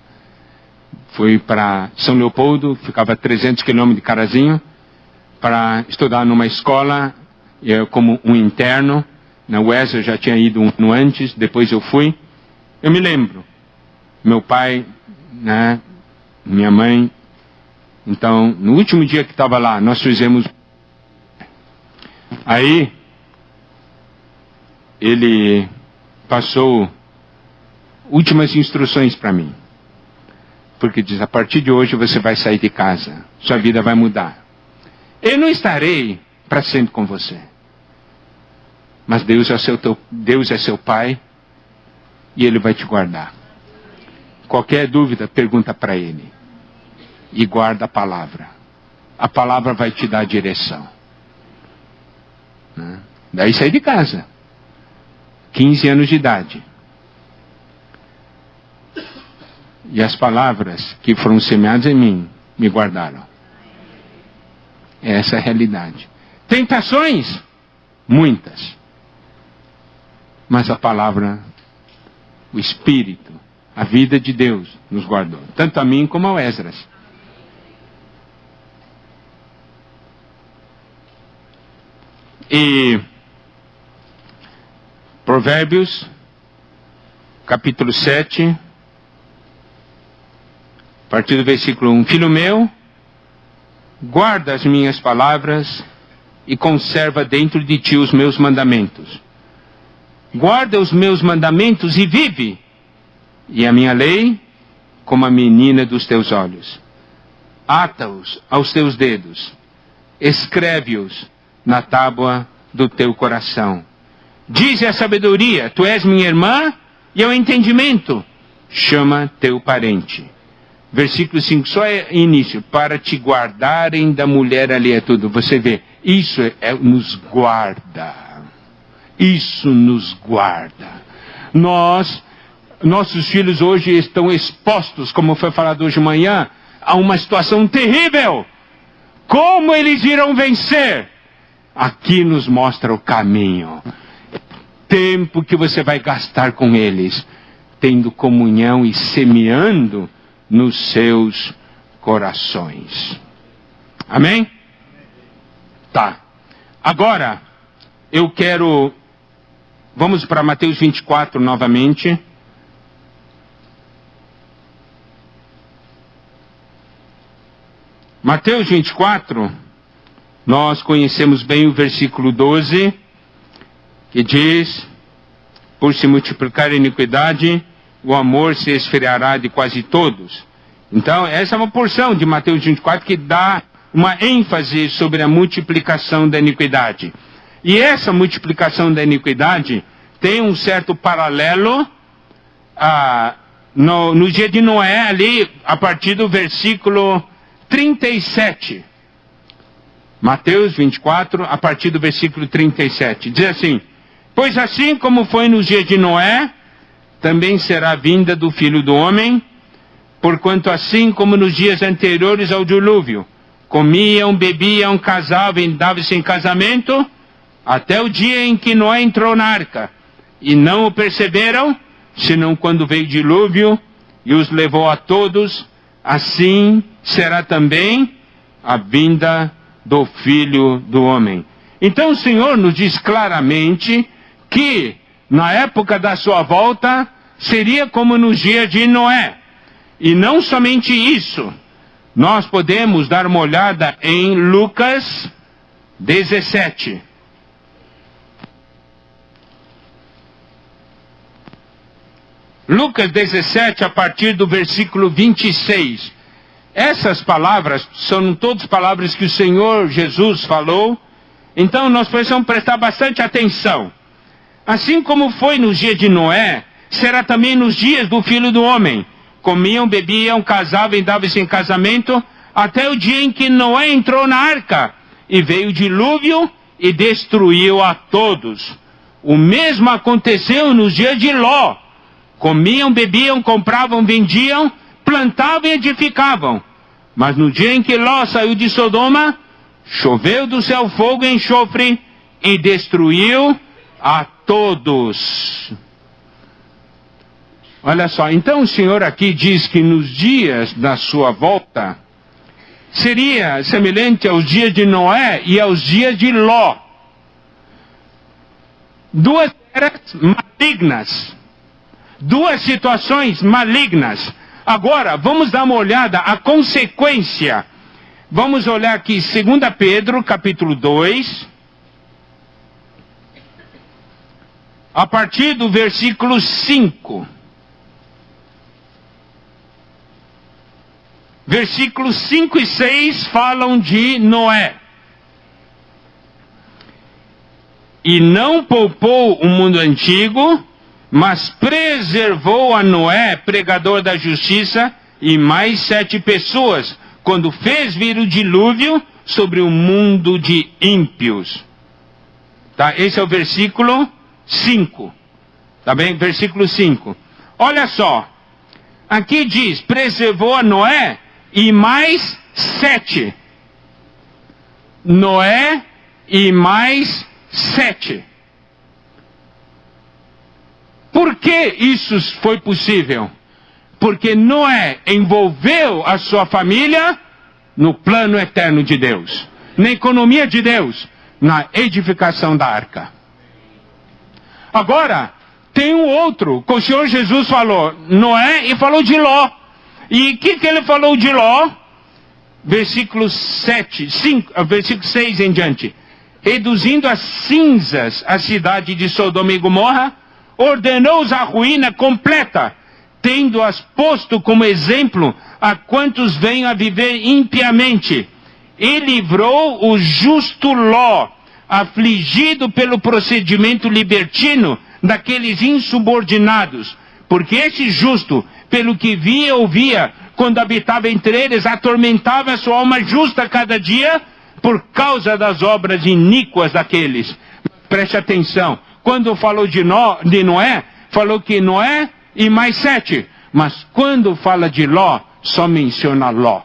Fui para São Leopoldo, ficava a 300 quilômetros de Carazinho, para estudar numa escola, eu como um interno. Na UES eu já tinha ido um ano antes, depois eu fui. Eu me lembro, meu pai, né, minha mãe. Então, no último dia que estava lá, nós fizemos. Aí, ele passou últimas instruções para mim. Porque diz, a partir de hoje você vai sair de casa, sua vida vai mudar. Eu não estarei para sempre com você. Mas Deus é seu pai e Ele vai te guardar. Qualquer dúvida, pergunta para Ele. E guarda a palavra. A palavra vai te dar a direção. Né? Daí saí de casa. 15 anos de idade. E as palavras que foram semeadas em mim me guardaram. Essa é a realidade. Tentações? Muitas. Mas a palavra, o Espírito, a vida de Deus nos guardou. Tanto a mim como ao Esdras. E Provérbios, capítulo 7, a partir do versículo 1. Filho meu, guarda as minhas palavras e conserva dentro de ti os meus mandamentos. Guarda os meus mandamentos e vive, e a minha lei como a menina dos teus olhos. Ata-os aos teus dedos, escreve-os na tábua do teu coração. Dize a sabedoria, tu és minha irmã, e ao entendimento, chama teu parente. Versículo 5, só é início, para te guardarem da mulher alheia tudo. Você vê, isso nos guarda. Isso nos guarda. Nossos filhos hoje estão expostos, como foi falado hoje de manhã, a uma situação terrível. Como eles irão vencer? Aqui nos mostra o caminho. Tempo que você vai gastar com eles, tendo comunhão e semeando nos seus corações. Amém? Tá. Agora, vamos para Mateus 24 novamente. Mateus 24, nós conhecemos bem o versículo 12, que diz: por se multiplicar a iniquidade, o amor se esfriará de quase todos. Então, essa é uma porção de Mateus 24 que dá uma ênfase sobre a multiplicação da iniquidade. E essa multiplicação da iniquidade tem um certo paralelo no dia de Noé, ali, a partir do versículo 37. Mateus 24, a partir do versículo 37. Diz assim: pois assim como foi nos dias de Noé, também será a vinda do Filho do Homem, porquanto assim como nos dias anteriores ao dilúvio, comiam, bebiam, casavam, davam-se em casamento, até o dia em que Noé entrou na arca, e não o perceberam, senão quando veio o dilúvio e os levou a todos, assim será também a vinda do Filho do Homem. Então o Senhor nos diz claramente que na época da sua volta seria como nos dias de Noé. E não somente isso, nós podemos dar uma olhada em Lucas 17. Lucas 17, a partir do versículo 26. Essas palavras são todas palavras que o Senhor Jesus falou, então nós precisamos prestar bastante atenção. Assim como foi nos dias de Noé, será também nos dias do Filho do Homem. Comiam, bebiam, casavam e davam-se em casamento, até o dia em que Noé entrou na arca, e veio o dilúvio e destruiu a todos. O mesmo aconteceu nos dias de Ló. Comiam, bebiam, compravam, vendiam, plantavam e edificavam. Mas no dia em que Ló saiu de Sodoma, choveu do céu fogo e enxofre e destruiu a todos. Olha só, então o Senhor aqui diz que nos dias da sua volta seria semelhante aos dias de Noé e aos dias de Ló. Duas eras malignas. Duas situações malignas. Agora, vamos dar uma olhada à consequência. Vamos olhar aqui 2 Pedro, capítulo 2. A partir do versículo 5. Versículos 5 e 6 falam de Noé. E não poupou o mundo antigo, mas preservou a Noé, pregador da justiça, e mais 7 pessoas, quando fez vir o dilúvio sobre o mundo de ímpios. Tá? Esse é o versículo 5. Tá bem? Versículo 5. Olha só. Aqui diz, preservou a Noé e mais 7. Noé e mais 7. Por que isso foi possível? Porque Noé envolveu a sua família no plano eterno de Deus, na economia de Deus, na edificação da arca. Agora, tem um outro, que o Senhor Jesus falou, Noé, e falou de Ló. E o que ele falou de Ló? Versículo 6 em diante. Reduzindo a cinzas a cidade de Sodoma e Gomorra, ordenou-os a ruína completa, tendo-as posto como exemplo a quantos venham a viver impiamente. E livrou o justo Ló, afligido pelo procedimento libertino daqueles insubordinados, porque esse justo, pelo que via e ouvia, quando habitava entre eles, atormentava a sua alma justa cada dia, por causa das obras iníquas daqueles. Preste atenção, quando falou de Noé, falou que Noé e mais 7, mas quando fala de Ló, só menciona Ló.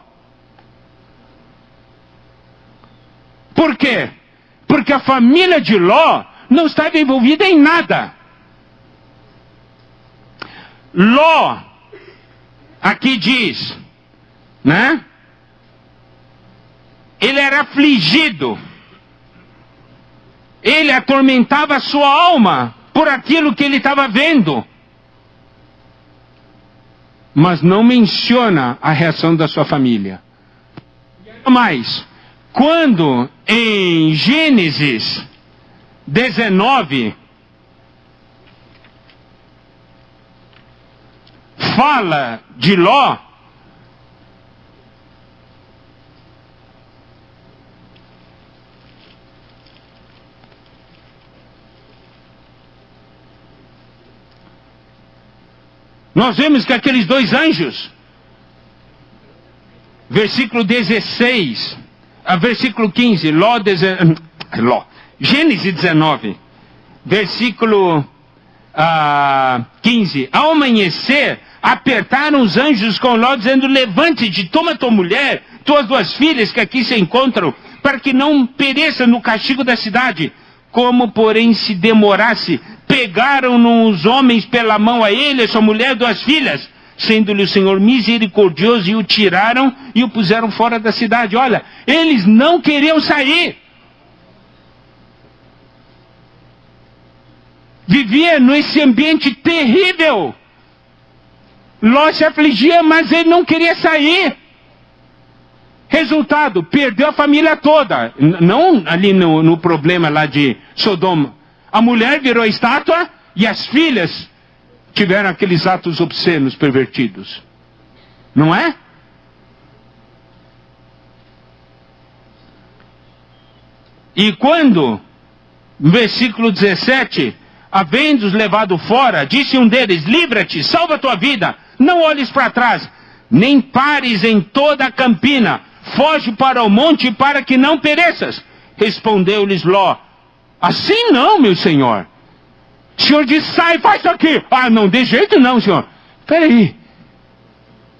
Por quê? Porque a família de Ló não estava envolvida em nada. Ló, aqui diz, né? ele era afligido. Ele atormentava a sua alma por aquilo que ele estava vendo. Mas não menciona a reação da sua família. Mas, quando em Gênesis 19, fala de Ló, nós vemos que aqueles dois anjos, versículo 16, versículo 15, Gênesis 19, versículo 15, ao amanhecer, apertaram os anjos com Ló, dizendo: levante-te, toma tua mulher, tuas duas filhas que aqui se encontram, para que não pereça no castigo da cidade. Como, porém, se demorasse, pegaram-no os homens pela mão a ele, a sua mulher, duas filhas, sendo-lhe o Senhor misericordioso, e o tiraram e o puseram fora da cidade. Olha, eles não queriam sair. Vivia nesse ambiente terrível. Ló se afligia, mas ele não queria sair. Resultado, perdeu a família toda. Não ali no problema lá de Sodoma. A mulher virou estátua e as filhas tiveram aqueles atos obscenos, pervertidos. Não é? E quando, no versículo 17, havendo-os levado fora, disse um deles: livra-te, salva a tua vida, não olhes para trás, nem pares em toda a campina, foge para o monte para que não pereças. Respondeu-lhes Ló: assim não, meu senhor. O senhor diz: sai, faz isso aqui. Ah, não, de jeito não, senhor. Espera aí,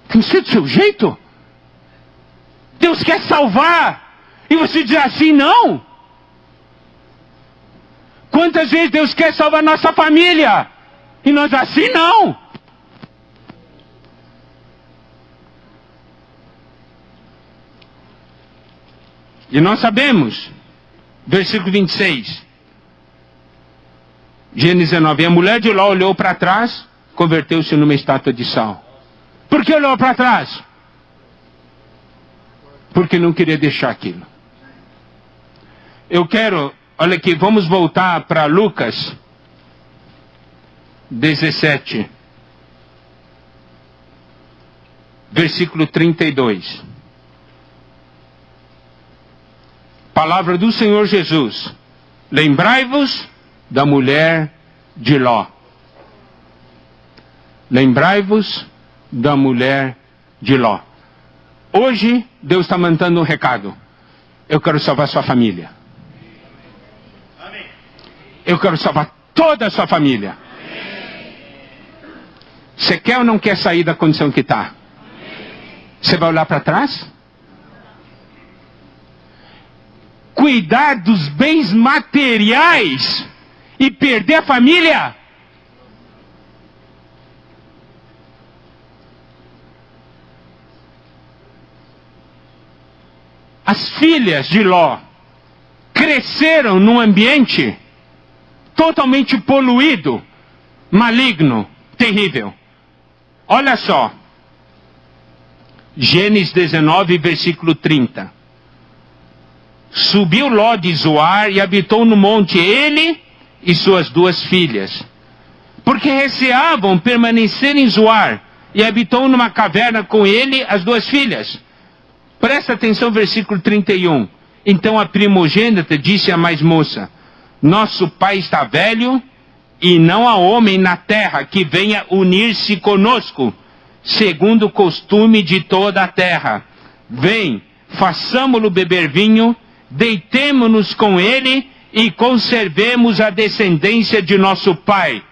tem que ser do seu jeito. Deus quer salvar e você diz assim não? Quantas vezes Deus quer salvar nossa família e nós assim não? E nós sabemos, versículo 26, Gênesis 19, a mulher de Ló olhou para trás, converteu-se numa estátua de sal. Por que olhou para trás? Porque não queria deixar aquilo. Eu quero, olha aqui, vamos voltar para Lucas 17, versículo 32. Palavra do Senhor Jesus: lembrai-vos da mulher de Ló. Lembrai-vos da mulher de Ló. Hoje, Deus está mandando um recado. Eu quero salvar sua família. Eu quero salvar toda a sua família. Você quer ou não quer sair da condição que está? Você vai olhar para trás? Cuidar dos bens materiais e perder a família? As filhas de Ló cresceram num ambiente totalmente poluído, maligno, terrível. Olha só, Gênesis 19, versículo 30. Subiu Ló de Zoar e habitou no monte, ele e suas duas filhas, porque receavam permanecer em Zoar, e habitou numa caverna com ele as duas filhas. Presta atenção, versículo 31. Então a primogênita disse à mais moça: nosso pai está velho, e não há homem na terra que venha unir-se conosco, segundo o costume de toda a terra. Vem, façamo-lo beber vinho, deitemo-nos com ele e conservemos a descendência de nosso pai.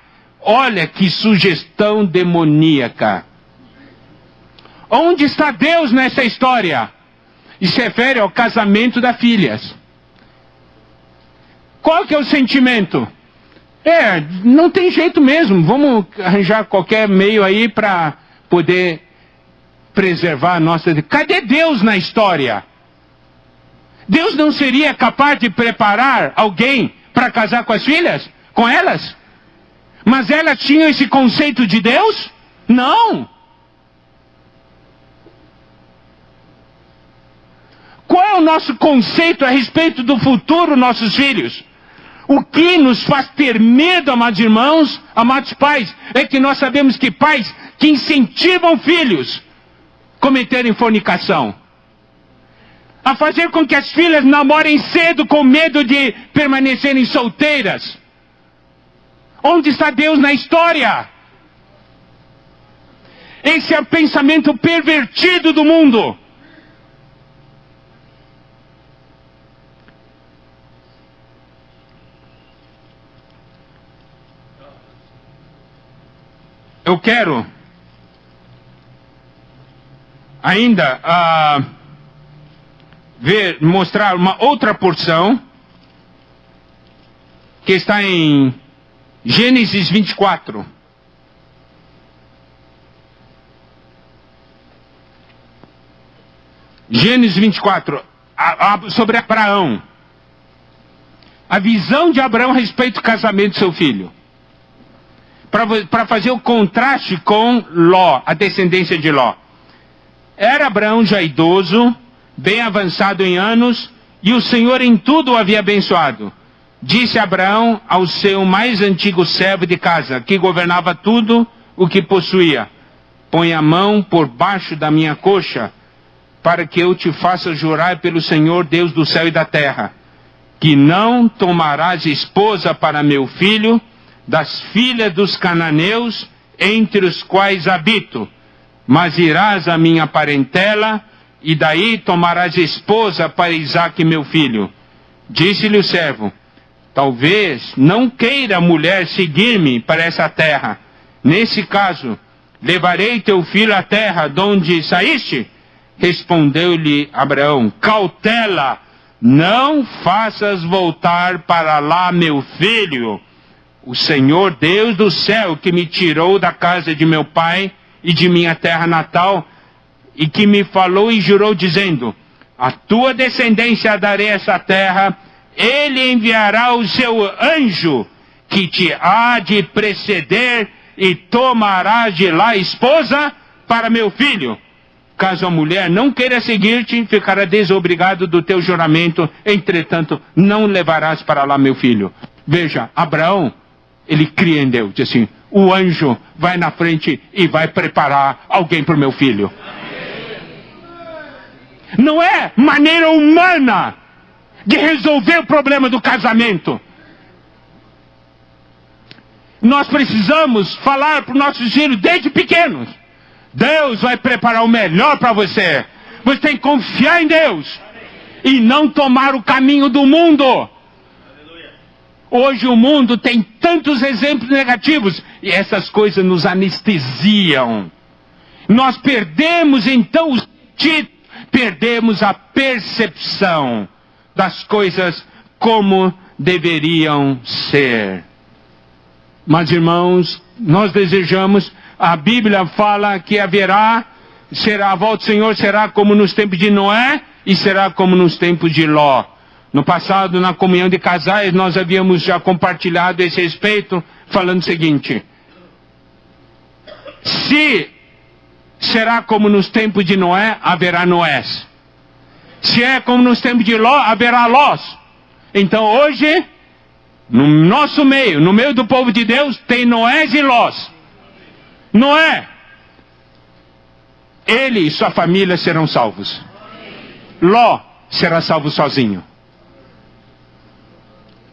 Olha que sugestão demoníaca. Onde está Deus nessa história? E se refere ao casamento das filhas. Qual que é o sentimento? Não tem jeito mesmo, vamos arranjar qualquer meio aí para poder preservar a nossa... Cadê Deus na história? Deus não seria capaz de preparar alguém para casar com as filhas? Com elas? Mas elas tinham esse conceito de Deus? Não! Qual é o nosso conceito a respeito do futuro dos nossos filhos? O que nos faz ter medo, amados irmãos, amados pais, é que nós sabemos que pais que incentivam filhos a cometerem fornicação, a fazer com que as filhas namorem cedo com medo de permanecerem solteiras. Onde está Deus na história? Esse é o pensamento pervertido do mundo. Eu quero ainda mostrar uma outra porção que está em Gênesis 24. Gênesis 24, sobre Abraão. A visão de Abraão a respeito do casamento do seu filho. Para fazer o contraste com Ló, a descendência de Ló. Era Abraão já idoso, bem avançado em anos, e o Senhor em tudo o havia abençoado. Disse Abraão ao seu mais antigo servo de casa, que governava tudo o que possuía: põe a mão por baixo da minha coxa, para que eu te faça jurar pelo Senhor Deus do céu e da terra, que não tomarás esposa para meu filho das filhas dos cananeus, entre os quais habito, mas irás à minha parentela, e daí tomarás esposa para Isaque meu filho. Disse-lhe o servo: talvez não queira a mulher seguir-me para essa terra. Nesse caso, levarei teu filho à terra de onde saíste? Respondeu-lhe Abraão: cautela, não faças voltar para lá meu filho. O Senhor Deus do céu, que me tirou da casa de meu pai e de minha terra natal, e que me falou e jurou dizendo: a tua descendência darei essa terra, ele enviará o seu anjo, que te há de preceder, e tomarás de lá esposa para meu filho. Caso a mulher não queira seguir-te, ficará desobrigado do teu juramento, entretanto não levarás para lá meu filho. Veja, Abraão, ele cria em Deus, diz assim: o anjo vai na frente e vai preparar alguém para o meu filho. Não é maneira humana de resolver o problema do casamento. Nós precisamos falar para os nossos filhos desde pequenos: Deus vai preparar o melhor para você. Você tem que confiar em Deus e não tomar o caminho do mundo. Hoje o mundo tem tantos exemplos negativos e essas coisas nos anestesiam. Nós perdemos então o sentido, perdemos a percepção das coisas como deveriam ser. Mas irmãos, nós desejamos, a Bíblia fala que a volta do Senhor será como nos tempos de Noé e será como nos tempos de Ló. No passado, na comunhão de casais, nós havíamos já compartilhado esse respeito, falando o seguinte: se será como nos tempos de Noé, haverá Noés. Se é como nos tempos de Ló, haverá Lós. Então hoje, no nosso meio, no meio do povo de Deus, tem Noés e Lós. Noé, ele e sua família serão salvos. Ló será salvo sozinho.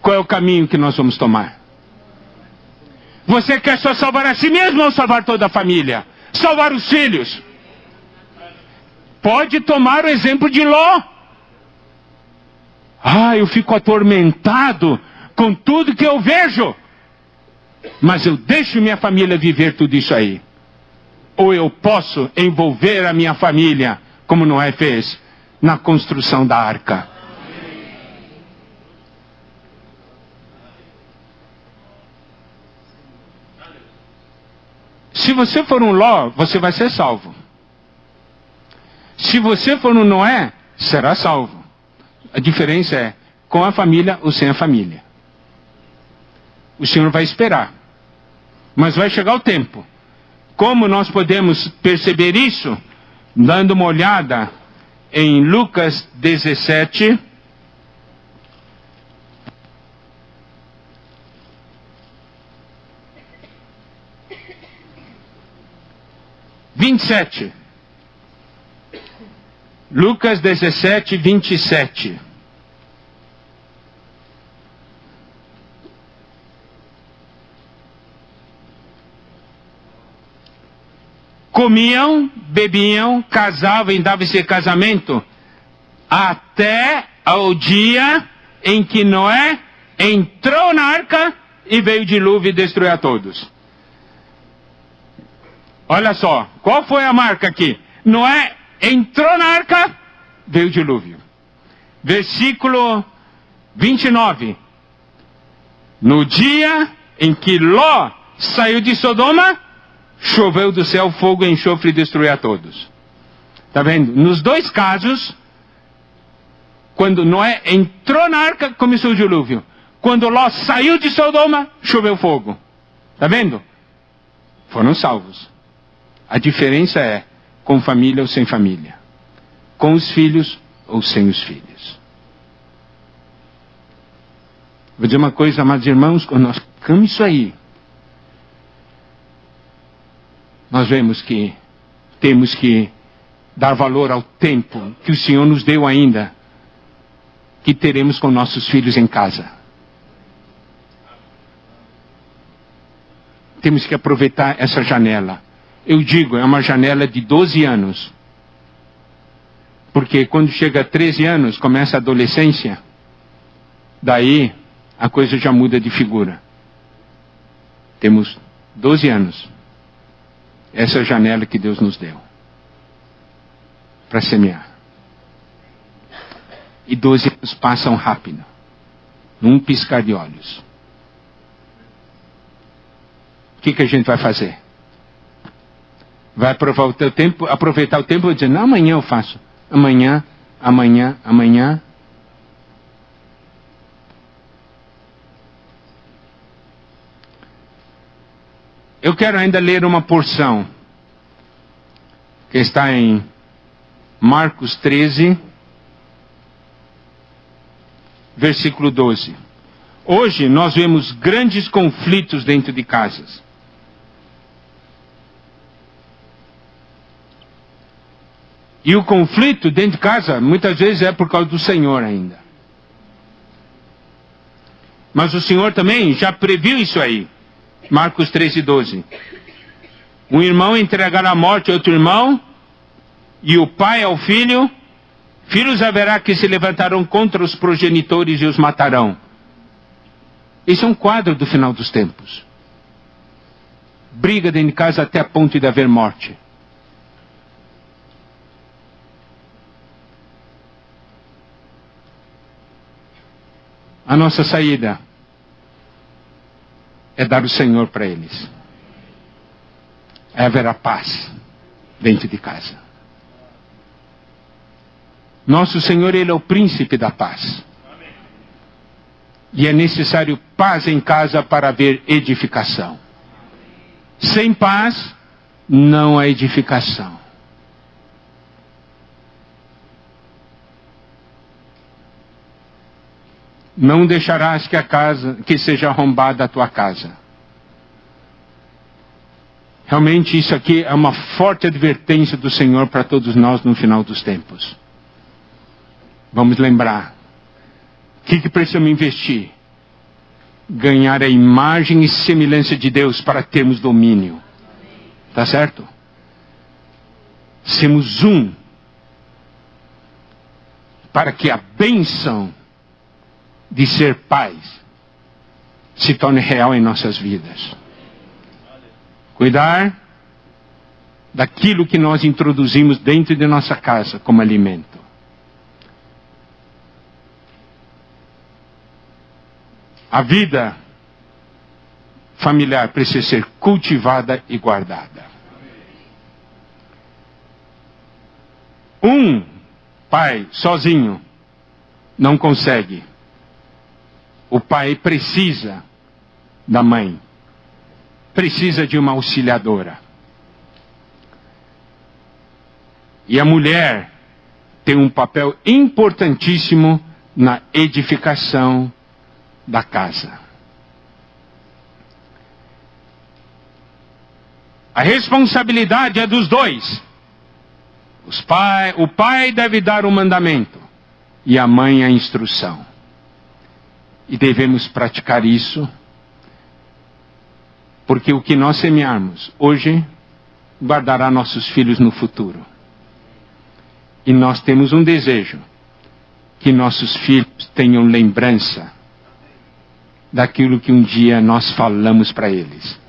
Qual é o caminho que nós vamos tomar? Você quer só salvar a si mesmo ou salvar toda a família? Salvar os filhos? Pode tomar o exemplo de Ló. Eu fico atormentado com tudo que eu vejo, mas eu deixo minha família viver tudo isso aí. Ou eu posso envolver a minha família, como Noé fez, na construção da arca. Se você for um Ló, você vai ser salvo. Se você for um Noé, será salvo. A diferença é com a família ou sem a família. O Senhor vai esperar. Mas vai chegar o tempo. Como nós podemos perceber isso? Dando uma olhada em Lucas 17. Lucas 17, 27. Comiam, bebiam, casavam e davam-se casamento até ao dia em que Noé entrou na arca e veio o dilúvio e destruiu a todos. Olha só, qual foi a marca aqui? Noé entrou na arca, veio o dilúvio. Versículo 29. No dia em que Ló saiu de Sodoma, choveu do céu fogo e enxofre e destruiu a todos. Está vendo? Nos dois casos, quando Noé entrou na arca, começou o dilúvio. Quando Ló saiu de Sodoma, choveu fogo. Está vendo? Foram salvos. A diferença é com família ou sem família. Com os filhos ou sem os filhos. Vou dizer uma coisa, amados irmãos, quando nós ficamos isso aí, nós vemos que temos que dar valor ao tempo que o Senhor nos deu ainda, que teremos com nossos filhos em casa. Temos que aproveitar essa janela. Eu digo, é uma janela de 12 anos. Porque quando chega a 13 anos, começa a adolescência, daí a coisa já muda de figura. Temos 12 anos. Essa é a janela que Deus nos deu para semear. E 12 anos passam rápido, num piscar de olhos. O que a gente vai fazer? Vai aproveitar o tempo e dizer, não, amanhã eu faço. Amanhã. Eu quero ainda ler uma porção que está em Marcos 13, versículo 12. Hoje nós vemos grandes conflitos dentro de casas. E o conflito dentro de casa, muitas vezes é por causa do Senhor ainda. Mas o Senhor também já previu isso aí. Marcos 13, 12. Um irmão entregará à morte outro irmão, e o pai ao filho. Filhos haverá que se levantarão contra os progenitores e os matarão. Esse é um quadro do final dos tempos. Briga dentro de casa até a ponto de haver morte. A nossa saída é dar o Senhor para eles. Haverá paz dentro de casa. Nosso Senhor, Ele é o príncipe da paz. E é necessário paz em casa para haver edificação. Sem paz, não há edificação. Não deixarás que seja arrombada a tua casa. Realmente isso aqui é uma forte advertência do Senhor para todos nós no final dos tempos. Vamos lembrar. O que precisamos investir? Ganhar a imagem e semelhança de Deus para termos domínio. Tá certo? Sermos um. Para que a bênção de ser pais se torne real em nossas vidas. Cuidar daquilo que nós introduzimos dentro de nossa casa como alimento. A vida familiar precisa ser cultivada e guardada. Um pai sozinho não consegue. O pai precisa da mãe. Precisa de uma auxiliadora. E a mulher tem um papel importantíssimo na edificação da casa. A responsabilidade é dos dois. O pai deve dar o mandamento e a mãe a instrução. E devemos praticar isso, porque o que nós semearmos hoje guardará nossos filhos no futuro. E nós temos um desejo, que nossos filhos tenham lembrança daquilo que um dia nós falamos para eles.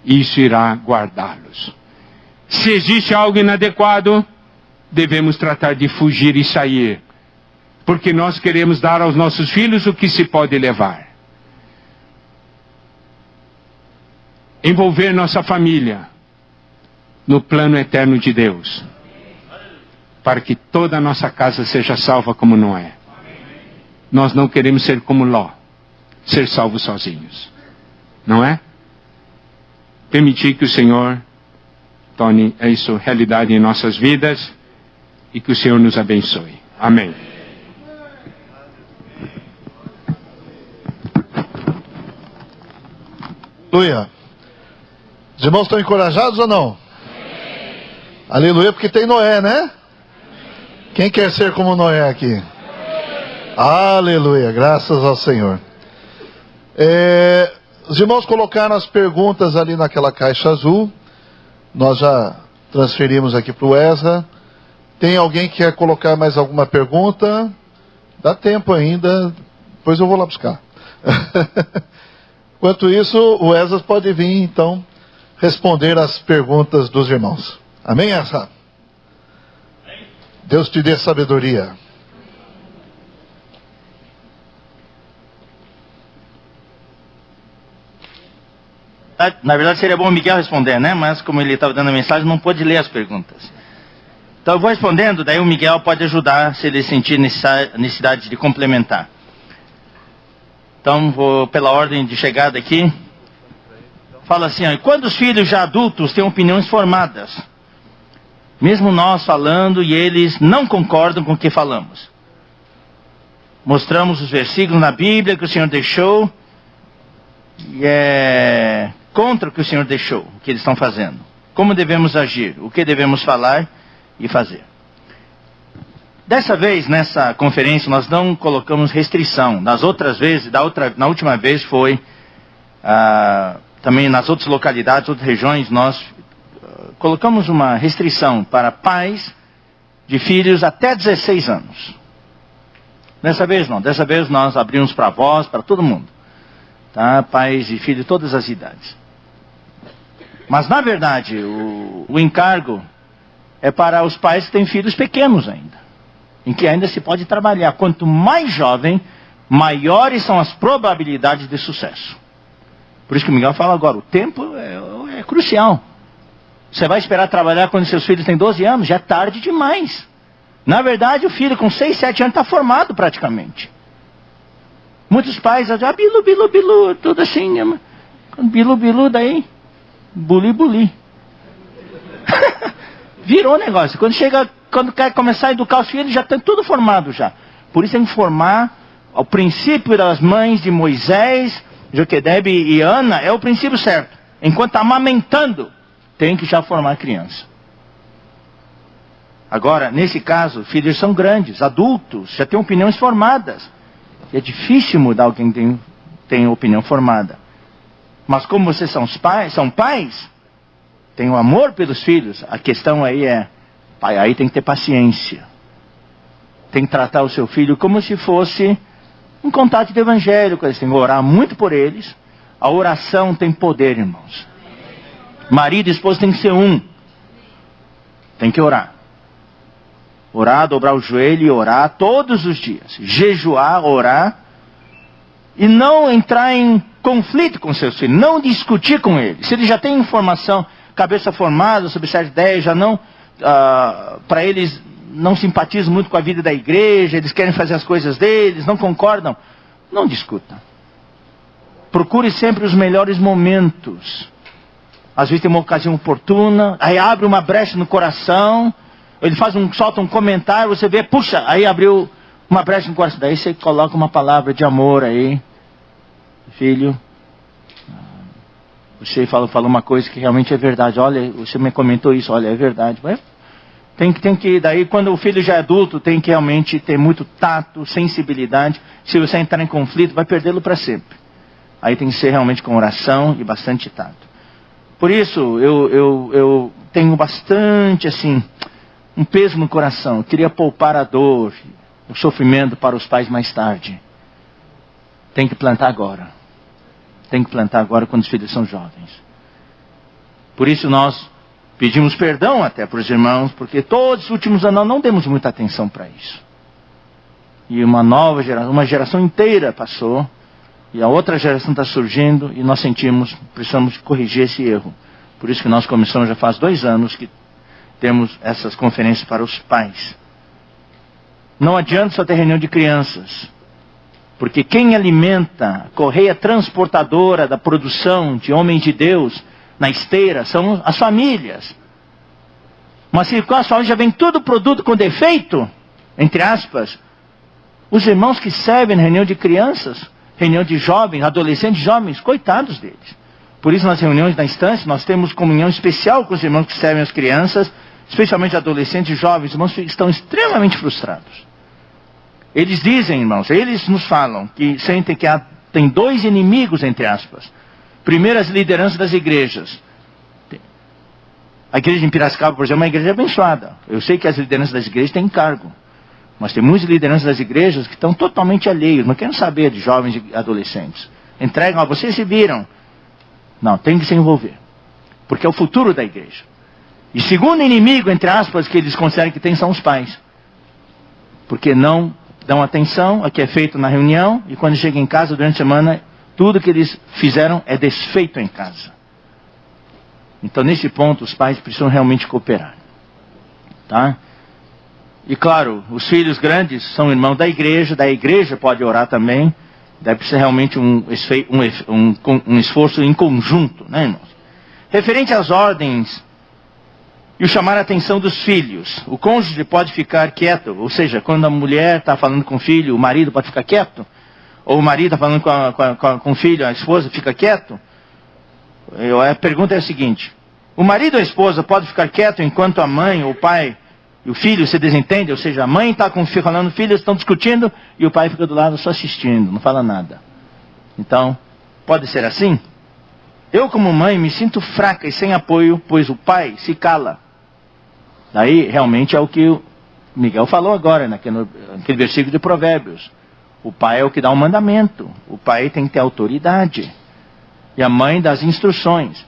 Isso irá guardá-los. Se existe algo inadequado, devemos tratar de fugir e sair, porque nós queremos dar aos nossos filhos o que se pode levar. Envolver nossa família no plano eterno de Deus, para que toda a nossa casa seja salva como Noé. Nós não queremos ser como Ló, ser salvos sozinhos, não é? Permitir que o Senhor torne isso realidade em nossas vidas e que o Senhor nos abençoe. Amém. Aleluia. Os irmãos estão encorajados ou não? Aleluia, porque tem Noé, né? Quem quer ser como Noé aqui? Aleluia, graças ao Senhor. Os irmãos colocaram as perguntas ali naquela caixa azul. Nós já transferimos aqui para o Ezra. Tem alguém que quer colocar mais alguma pergunta? Dá tempo ainda, depois eu vou lá buscar. Enquanto isso, o Ezra pode vir então responder as perguntas dos irmãos. Amém, Ezra? Deus te dê sabedoria. Na verdade seria bom o Miguel responder, né? Mas como ele estava dando a mensagem, não pôde ler as perguntas. Então eu vou respondendo, daí o Miguel pode ajudar se ele sentir necessidade de complementar. Então vou pela ordem de chegada aqui. Fala assim, ó, quando os filhos já adultos têm opiniões formadas, mesmo nós falando e eles não concordam com o que falamos. Mostramos os versículos na Bíblia que o Senhor deixou e é contra o que o Senhor deixou, o que eles estão fazendo. Como devemos agir, o que devemos falar e fazer. Dessa vez, nessa conferência, nós não colocamos restrição. Nas outras vezes, na última vez foi, também nas outras localidades, outras regiões, nós colocamos uma restrição para pais de filhos até 16 anos. Dessa vez não, dessa vez nós abrimos para avós, para todo mundo. Tá? Pais e filhos de todas as idades. Mas na verdade, o encargo é para os pais que têm filhos pequenos ainda, em que ainda se pode trabalhar. Quanto mais jovem, maiores são as probabilidades de sucesso. Por isso que o Miguel fala agora, o tempo é crucial. Você vai esperar trabalhar quando seus filhos têm 12 anos? Já é tarde demais. Na verdade, o filho com 6, 7 anos está formado praticamente. Muitos pais dizem, bilu, tudo assim, né? Bilu, daí, buli. Virou negócio. Quando quer começar a educar os filhos, já tem tudo formado já. Por isso tem que formar o princípio das mães de Moisés, Joquedebe e Ana, é o princípio certo. Enquanto está amamentando, tem que já formar a criança. Agora, nesse caso, filhos são grandes, adultos, já têm opiniões formadas. É difícil mudar alguém que tem opinião formada. Mas como vocês são pais, têm o amor pelos filhos, a questão aí é, pai, aí tem que ter paciência. Tem que tratar o seu filho como se fosse um contato de evangelho. Eles têm que orar muito por eles. A oração tem poder, irmãos. Marido e esposa tem que ser um. Tem que orar. Orar, dobrar o joelho e orar todos os dias. Jejuar, orar. E não entrar em conflito com seus filhos. Não discutir com eles. Se eles já têm informação, cabeça formada sobre certa ideia, já não... para eles não simpatizam muito com a vida da igreja, eles querem fazer as coisas deles, não concordam. Não discuta. Procure sempre os melhores momentos. Às vezes tem uma ocasião oportuna, aí abre uma brecha no coração, ele solta um comentário, você vê, puxa, aí abriu uma brecha no coração. Daí você coloca uma palavra de amor aí. Filho, você falou uma coisa que realmente é verdade. Olha, você me comentou isso, olha, é verdade. Tem que, daí quando o filho já é adulto, tem que realmente ter muito tato, sensibilidade. Se você entrar em conflito, vai perdê-lo para sempre. Aí tem que ser realmente com oração e bastante tato. Por isso, eu tenho bastante, assim, um peso no coração. Eu queria poupar a dor, o sofrimento para os pais mais tarde. Tem que plantar agora. Tem que plantar agora quando os filhos são jovens. Por isso nós pedimos perdão até para os irmãos, porque todos os últimos anos nós não demos muita atenção para isso. E uma geração inteira passou, e a outra geração está surgindo, e nós precisamos corrigir esse erro. Por isso que nós começamos já faz 2 anos que temos essas conferências para os pais. Não adianta só ter reunião de crianças, porque quem alimenta a correia transportadora da produção de homens de Deus na esteira são as famílias. Mas se com as famílias já vem todo produto com defeito, entre aspas, os irmãos que servem na reunião de crianças, reunião de jovens, adolescentes jovens, coitados deles. Por isso nas reuniões da instância nós temos comunhão especial com os irmãos que servem as crianças, especialmente adolescentes e jovens. Os irmãos estão extremamente frustrados. Eles dizem, irmãos, eles nos falam que sentem que tem 2 inimigos, entre aspas. Primeiro, as lideranças das igrejas. A igreja em Piracicaba, por exemplo, é uma igreja abençoada. Eu sei que as lideranças das igrejas têm encargo. Mas tem muitas lideranças das igrejas que estão totalmente alheios, não querem saber de jovens e adolescentes. Entregam, vocês se viram. Não, tem que se envolver. Porque é o futuro da igreja. E segundo inimigo, entre aspas, que eles consideram que tem são os pais. Porque não dão atenção ao que é feito na reunião, e quando chegam em casa durante a semana, tudo que eles fizeram é desfeito em casa. Então nesse ponto os pais precisam realmente cooperar. Tá? E claro, os filhos grandes são irmãos da igreja pode orar também, deve ser realmente um esforço em conjunto, né, irmãos? Referente às ordens e o chamar a atenção dos filhos, o cônjuge pode ficar quieto, ou seja, quando a mulher está falando com o filho, o marido pode ficar quieto, ou o marido está falando com o filho, a esposa fica quieto. A pergunta é a seguinte: o marido ou a esposa pode ficar quieto enquanto a mãe ou o pai e o filho se desentendem? Ou seja, a mãe está falando, os filhos estão discutindo e o pai fica do lado só assistindo, não fala nada. Então, pode ser assim? Eu como mãe me sinto fraca e sem apoio, pois o pai se cala. Daí realmente é o que o Miguel falou agora, naquele versículo de Provérbios. O pai é o que dá o mandamento, o pai tem que ter autoridade. E a mãe dá as instruções.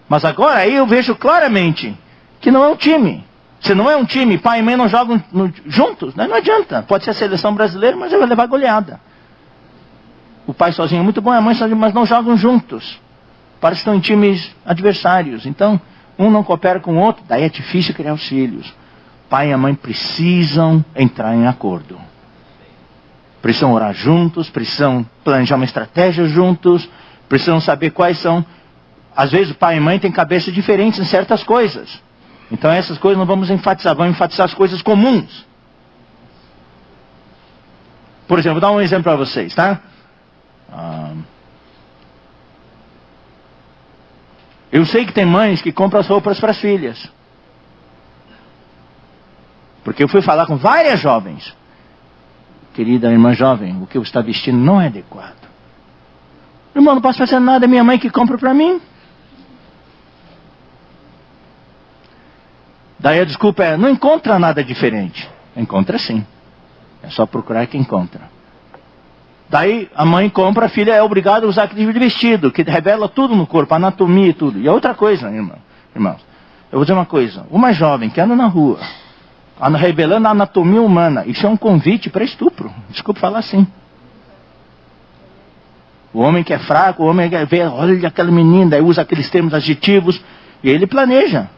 Mas agora aí eu vejo claramente que não é um time. Se não é um time, pai e mãe não jogam juntos, né? Não adianta. Pode ser a seleção brasileira, mas vai levar goleada. O pai sozinho é muito bom, a mãe sozinha, mas não jogam juntos. Parece que estão em times adversários. Então, um não coopera com o outro, daí é difícil criar os filhos. Pai e a mãe precisam entrar em acordo. Precisam orar juntos, precisam planejar uma estratégia juntos, precisam saber quais são. Às vezes o pai e a mãe têm cabeças diferentes em certas coisas. Então essas coisas não vamos enfatizar, vamos enfatizar as coisas comuns. Por exemplo, vou dar um exemplo para vocês, tá? Eu sei que tem mães que compram as roupas para as filhas. Porque eu fui falar com várias jovens. Querida irmã jovem, o que você está vestindo não é adequado. Irmão, não posso fazer nada, é minha mãe que compra para mim. Daí a desculpa é, não encontra nada diferente. Encontra sim. É só procurar que encontra. Daí a mãe compra, a filha é obrigada a usar aquele vestido, que revela tudo no corpo, anatomia e tudo. E outra coisa, irmãos, eu vou dizer uma coisa. Uma jovem que anda na rua, revelando a anatomia humana, isso é um convite para estupro. Desculpa falar assim. O homem que é fraco, o homem que vê, olha aquela menina, daí usa aqueles termos adjetivos, e ele planeja.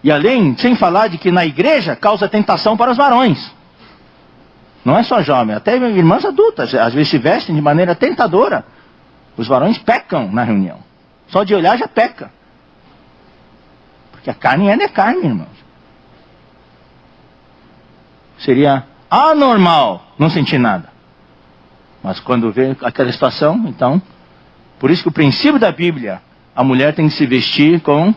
E além, sem falar de que na igreja causa tentação para os varões. Não é só jovem, até irmãs adultas, às vezes se vestem de maneira tentadora. Os varões pecam na reunião. Só de olhar já peca. Porque a carne é carne, irmãos. Seria anormal não sentir nada. Mas quando vê aquela situação, então... Por isso que o princípio da Bíblia, a mulher tem que se vestir com...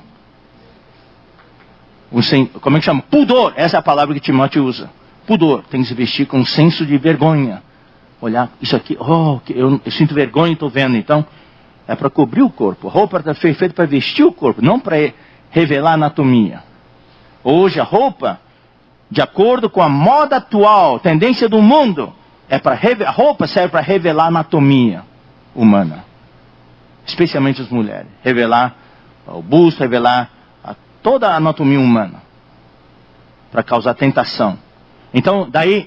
como é que chama? Pudor. Essa é a palavra que Timóteo usa. Pudor. Tem que se vestir com um senso de vergonha. Olhar, isso aqui, eu sinto vergonha e estou vendo. Então, é para cobrir o corpo. A roupa foi feita para vestir o corpo, não para revelar a anatomia. Hoje a roupa, de acordo com a moda atual, tendência do mundo, a roupa serve para revelar a anatomia humana. Especialmente as mulheres. Revelar o busto, revelar toda a anatomia humana. Para causar tentação. Então, daí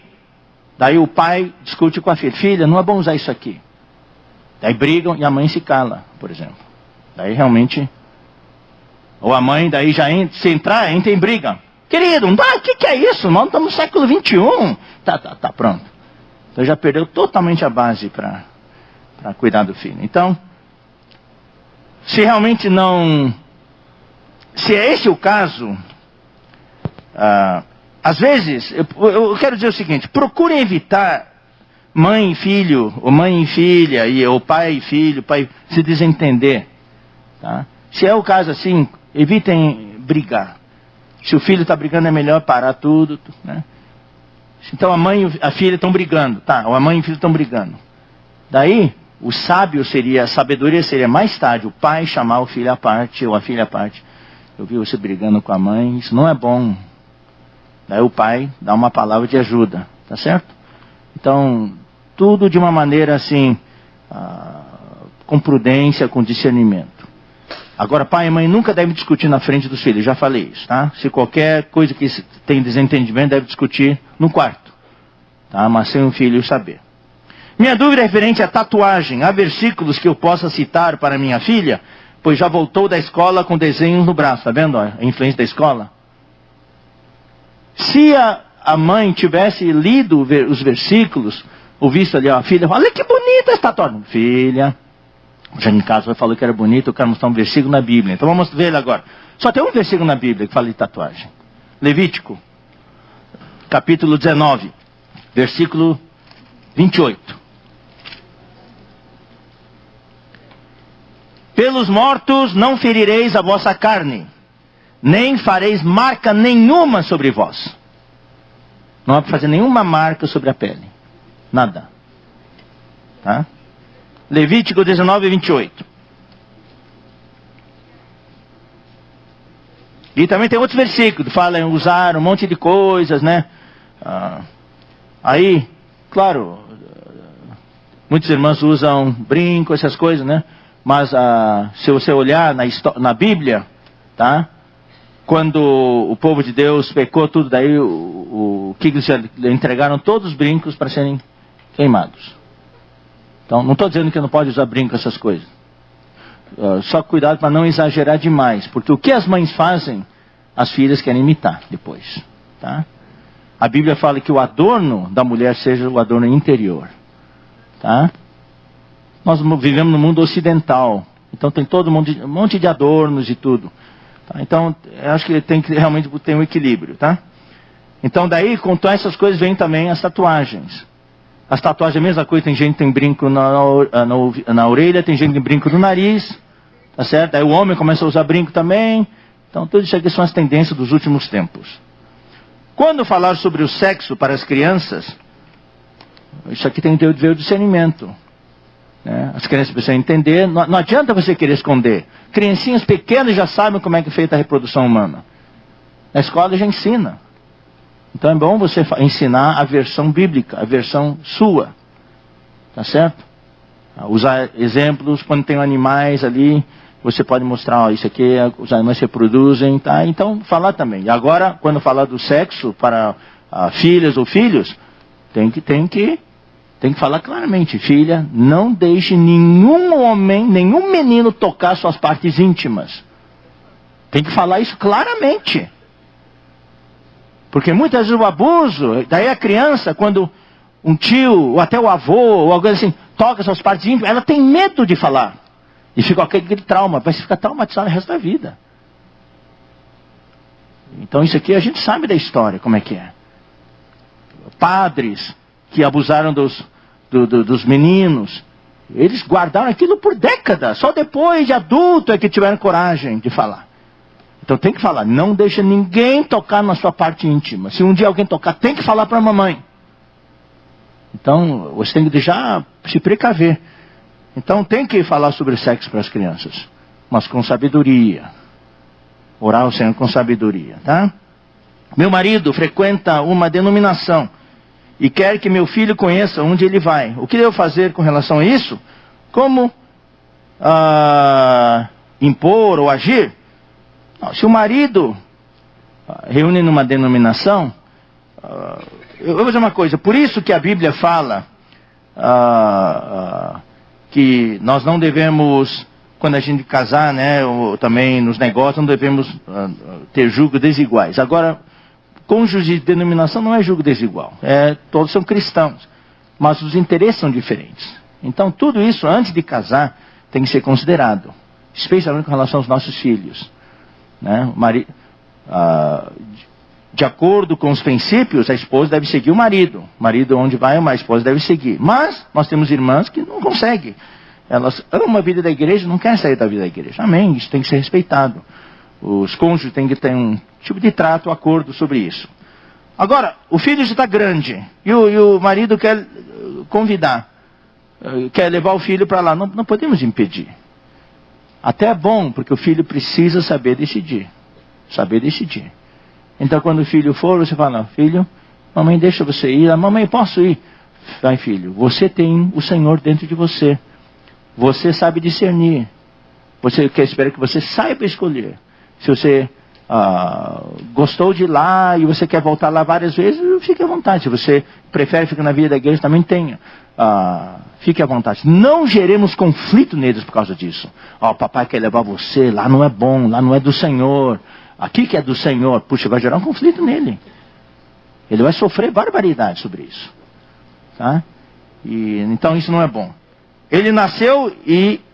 o pai discute com a filha. Filha, não é bom usar isso aqui. Daí brigam e a mãe se cala, por exemplo. Daí realmente... Ou a mãe daí já entra em briga. Querido, o que é isso? Nós estamos no século 21. Tá, pronto. Então já perdeu totalmente a base para cuidar do filho. Então, se realmente não... Se é esse o caso... às vezes, eu quero dizer o seguinte, procurem evitar mãe e filho, ou mãe e filha, ou pai e filho, pai se desentender. Tá? Se é o caso assim, evitem brigar. Se o filho está brigando, é melhor parar tudo. Né? Então a mãe e a filha estão brigando, tá? Ou a mãe e o filho estão brigando. Daí, o sábio seria, a sabedoria seria mais tarde, o pai chamar o filho à parte, ou a filha à parte. Eu vi você brigando com a mãe, isso não é bom. Daí o pai dá uma palavra de ajuda, tá certo? Então, tudo de uma maneira assim, com prudência, com discernimento. Agora, pai e mãe nunca devem discutir na frente dos filhos, já falei isso, tá? Se qualquer coisa que tem desentendimento, deve discutir no quarto, tá? Mas sem o filho saber. Minha dúvida é referente à tatuagem. Há versículos que eu possa citar para minha filha, pois já voltou da escola com desenhos no braço, tá vendo a influência da escola? Se a mãe tivesse lido os versículos, ou visto ali a filha, olha que bonita essa tatuagem. Filha, já em casa falou que era bonito, eu quero mostrar um versículo na Bíblia. Então vamos ver ele agora. Só tem um versículo na Bíblia que fala de tatuagem. Levítico, capítulo 19, versículo 28. Pelos mortos não ferireis a vossa carne, nem fareis marca nenhuma sobre vós. Não há para fazer nenhuma marca sobre a pele. Nada. Tá? Levítico 19, 28. E também tem outros versículos, fala em usar um monte de coisas, né? Aí, claro, muitas irmãs usam brinco, essas coisas, né? Mas se você olhar na Bíblia, tá? Quando o povo de Deus pecou tudo, daí o que eles entregaram todos os brincos para serem queimados. Então, não estou dizendo que não pode usar brinco, essas coisas. Só cuidado para não exagerar demais, porque o que as mães fazem, as filhas querem imitar depois. Tá? A Bíblia fala que o adorno da mulher seja o adorno interior. Tá? Nós vivemos no mundo ocidental, então tem todo um monte de adornos e tudo. Tá? Então, eu acho que tem que realmente ter um equilíbrio. Tá? Então, daí, com todas essas coisas, vem também as tatuagens. As tatuagens é a mesma coisa, tem gente que tem brinco na orelha, tem gente que tem brinco no nariz, tá certo? Aí o homem começa a usar brinco também. Então, tudo isso aqui são as tendências dos últimos tempos. Quando falar sobre o sexo para as crianças, isso aqui tem que ver o discernimento. Né? As crianças precisam entender, não adianta você querer esconder. Criancinhas pequenas já sabem como é que é feita a reprodução humana. Na escola já ensina. Então é bom você ensinar a versão bíblica, a versão sua. Tá certo? Usar exemplos, quando tem animais ali, você pode mostrar, ó, isso aqui, os animais se reproduzem, tá? Então, falar também. E agora, quando falar do sexo para filhas ou filhos, tem que falar claramente. Filha, não deixe nenhum homem, nenhum menino tocar suas partes íntimas. Tem que falar isso claramente. Porque muitas vezes o abuso, daí a criança, quando um tio, ou até o avô, ou alguém assim, toca suas partes íntimas, ela tem medo de falar. E fica aquele trauma, vai ficar traumatizado o resto da vida. Então isso aqui a gente sabe da história, como é que é. Padres que abusaram dos meninos, eles guardaram aquilo por décadas. Só depois de adulto é que tiveram coragem de falar. Então tem que falar, não deixa ninguém tocar na sua parte íntima. Se um dia alguém tocar, tem que falar para a mamãe. Então você tem que já se precaver. Então tem que falar sobre sexo para as crianças, mas com sabedoria. Orar ao Senhor com sabedoria, tá? Meu marido frequenta uma denominação e quer que meu filho conheça onde ele vai. O que devo fazer com relação a isso? Como impor ou agir? Não, se o marido reúne numa denominação, eu vou dizer uma coisa, por isso que a Bíblia fala que nós não devemos, quando a gente casar, né, ou também nos negócios, não devemos ter julgos desiguais. Agora, cônjuge de denominação não é julgo desigual. Todos são cristãos. Mas os interesses são diferentes. Então, tudo isso, antes de casar, tem que ser considerado. Especialmente com relação aos nossos filhos. Né? De acordo com os princípios, a esposa deve seguir o marido. O marido, onde vai, a esposa deve seguir. Mas, nós temos irmãs que não conseguem. Elas amam a vida da igreja, não querem sair da vida da igreja. Amém, isso tem que ser respeitado. Os cônjuges têm que ter um tipo de trato, acordo sobre isso. Agora, o filho já está grande e o marido quer convidar, quer levar o filho para lá. Não podemos impedir. Até é bom, porque o filho precisa saber decidir. Saber decidir. Então, quando o filho for, você fala, filho, mamãe deixa você ir. Mamãe, posso ir? Vai, filho, você tem o Senhor dentro de você. Você sabe discernir. Você quer esperar que você saiba escolher. Se você gostou de ir lá e você quer voltar lá várias vezes, fique à vontade. Se você prefere ficar na vida da igreja, também tenha. Fique à vontade. Não geremos conflito neles por causa disso. O papai quer levar você, lá não é bom, lá não é do Senhor. Aqui que é do Senhor. Puxa, vai gerar um conflito nele. Ele vai sofrer barbaridade sobre isso. Tá? Então isso não é bom. Ele nasceu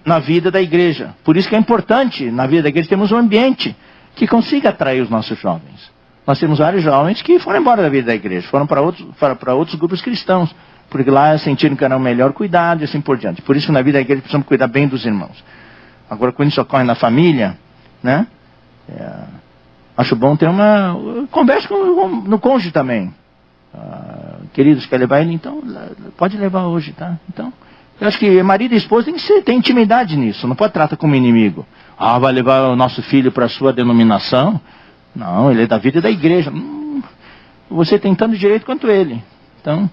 na vida da igreja. Por isso que é importante, na vida da igreja, temos um ambiente que consiga atrair os nossos jovens. Nós temos vários jovens que foram embora da vida da igreja, foram para outros grupos cristãos, porque lá sentiram que era o melhor cuidado e assim por diante. Por isso que na vida da igreja precisamos cuidar bem dos irmãos. Agora, quando isso ocorre na família, né? Acho bom ter uma conversa no cônjuge também. Queridos, quer levar ele? Então, pode levar hoje, tá? Então, eu acho que marido e esposa tem que ter intimidade nisso. Não pode tratar como inimigo. Vai levar o nosso filho para a sua denominação? Não, ele é da vida da igreja. Você tem tanto direito quanto ele. Então,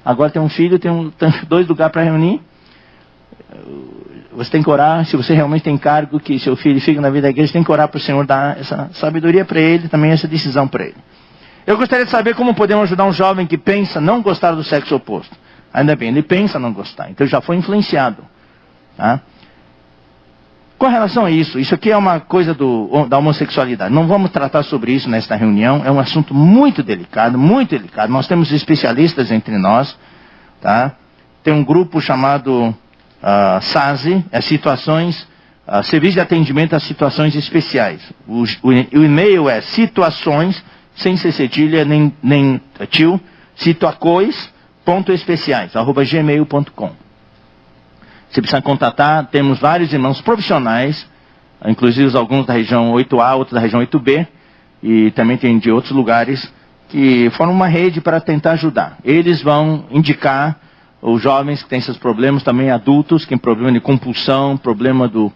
agora tem um filho, tem 2 lugares para reunir. Você tem que orar. Se você realmente tem cargo que seu filho fica na vida da igreja, tem que orar para o Senhor dar essa sabedoria para ele, também essa decisão para ele. Eu gostaria de saber como podemos ajudar um jovem que pensa não gostar do sexo oposto. Ainda bem, ele pensa não gostar, então já foi influenciado. Tá? Com relação a isso aqui é uma coisa da homossexualidade. Não vamos tratar sobre isso nesta reunião, é um assunto muito delicado, muito delicado. Nós temos especialistas entre nós, tá? Tem um grupo chamado SASE, Serviço de Atendimento a Situações Especiais. O e-mail é situações, sem ser cedilha, nem tio, situacois.especiais@gmail.com. Se precisar contatar, temos vários irmãos profissionais, inclusive alguns da região 8A, outros da região 8B, e também tem de outros lugares, que formam uma rede para tentar ajudar. Eles vão indicar os jovens que têm esses problemas, também adultos, que têm problema de compulsão, problema do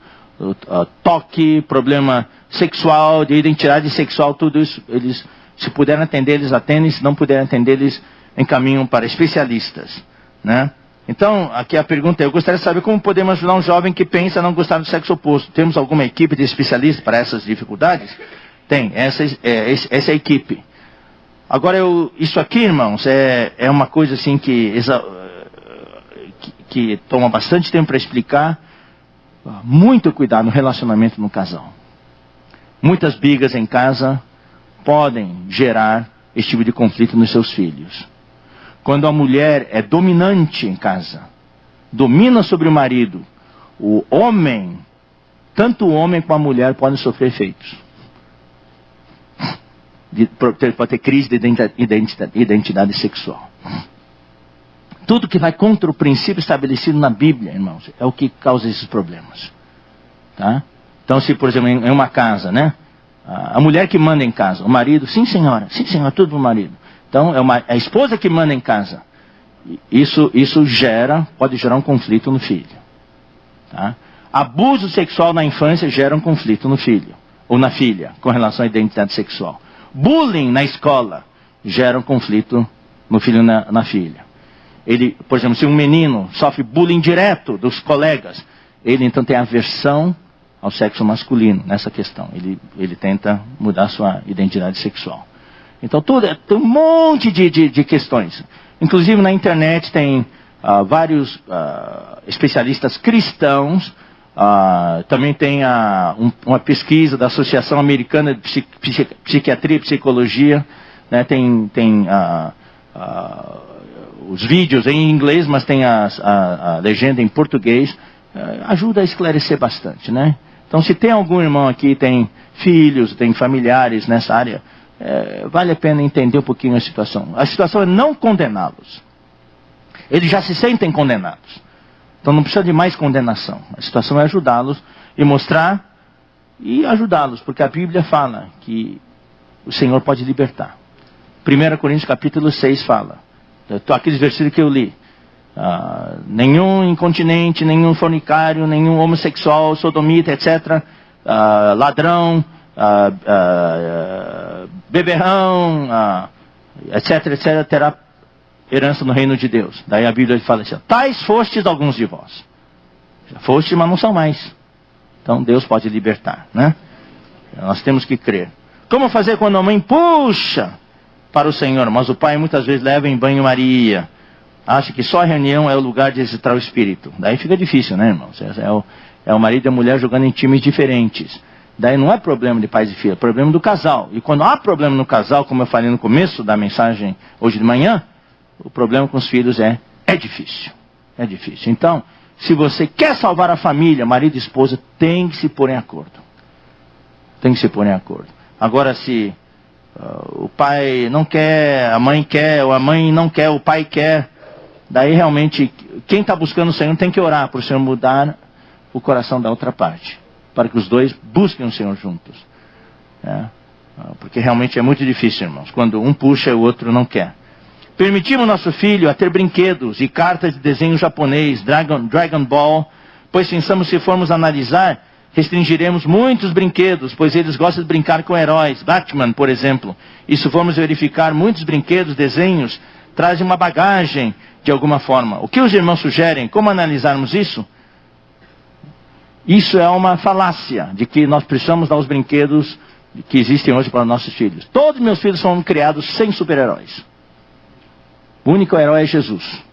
toque, problema sexual, de identidade sexual, tudo isso, eles, se puderem atender, eles atendem, se não puderem atender, eles encaminham para especialistas, né? Então, aqui a pergunta é, eu gostaria de saber como podemos ajudar um jovem que pensa não gostar do sexo oposto. Temos alguma equipe de especialistas para essas dificuldades? Tem, essa é a equipe. Agora, isso aqui, irmãos, é uma coisa assim que toma bastante tempo para explicar. Muito cuidado no relacionamento no casal. Muitas brigas em casa podem gerar esse tipo de conflito nos seus filhos. Quando a mulher é dominante em casa, domina sobre o marido, o homem, tanto o homem como a mulher podem sofrer efeitos. Pode ter crise de identidade sexual. Tudo que vai contra o princípio estabelecido na Bíblia, irmãos, é o que causa esses problemas. Tá? Então, se, por exemplo, em uma casa, né? A mulher que manda em casa, o marido, sim senhora, tudo pro marido. Então, é a esposa que manda em casa. Isso pode gerar um conflito no filho. Tá? Abuso sexual na infância gera um conflito no filho, ou na filha, com relação à identidade sexual. Bullying na escola gera um conflito no filho e na filha. Ele, por exemplo, se um menino sofre bullying direto dos colegas, ele então tem aversão ao sexo masculino nessa questão. Ele tenta mudar sua identidade sexual. Então tem um monte de questões. Inclusive na internet tem vários especialistas cristãos. Também tem uma pesquisa da Associação Americana de Psiquiatria e Psicologia. Né? Tem os vídeos em inglês, mas tem a legenda em português. Ajuda a esclarecer bastante, né? Então, se tem algum irmão aqui, tem filhos, tem familiares nessa área, vale a pena entender um pouquinho a situação. A situação é não condená-los. Eles já se sentem condenados. Então não precisa de mais condenação. A situação é ajudá-los e mostrar e ajudá-los, porque a Bíblia fala que o Senhor pode libertar. 1 Coríntios capítulo 6 fala, aqueles versículos que eu li. Nenhum incontinente, nenhum fornicário, nenhum homossexual, sodomita, etc. Ladrão, beberrão, etc, terá herança no reino de Deus. Daí a Bíblia fala assim: tais fostes alguns de vós. Já fostes, mas não são mais. Então Deus pode libertar, né? Nós temos que crer. Como fazer quando a mãe puxa para o Senhor, mas o pai muitas vezes leva em banho-maria? Acha que só a reunião é o lugar de exercitar o espírito. Daí fica difícil, né, irmãos? É o marido e a mulher jogando em times diferentes. Daí não é problema de pais e filhos, é problema do casal. E quando há problema no casal, como eu falei no começo da mensagem hoje de manhã, o problema com os filhos é difícil. É difícil. Então, se você quer salvar a família, marido e esposa, tem que se pôr em acordo. Tem que se pôr em acordo. Agora, se o pai não quer, a mãe quer, ou a mãe não quer, o pai quer, daí realmente, quem está buscando o Senhor tem que orar para o Senhor mudar o coração da outra parte. Para que os dois busquem o Senhor juntos. Porque realmente é muito difícil, irmãos. Quando um puxa e o outro não quer. Permitimos nosso filho a ter brinquedos e cartas de desenho japonês, Dragon Ball, pois pensamos, se formos analisar, restringiremos muitos brinquedos, pois eles gostam de brincar com heróis, Batman, por exemplo. E se formos verificar, muitos brinquedos, desenhos, trazem uma bagagem de alguma forma. O que os irmãos sugerem? Como analisarmos isso? Isso é uma falácia, de que nós precisamos dar os brinquedos que existem hoje para nossos filhos. Todos meus filhos foram criados sem super-heróis. O único herói é Jesus.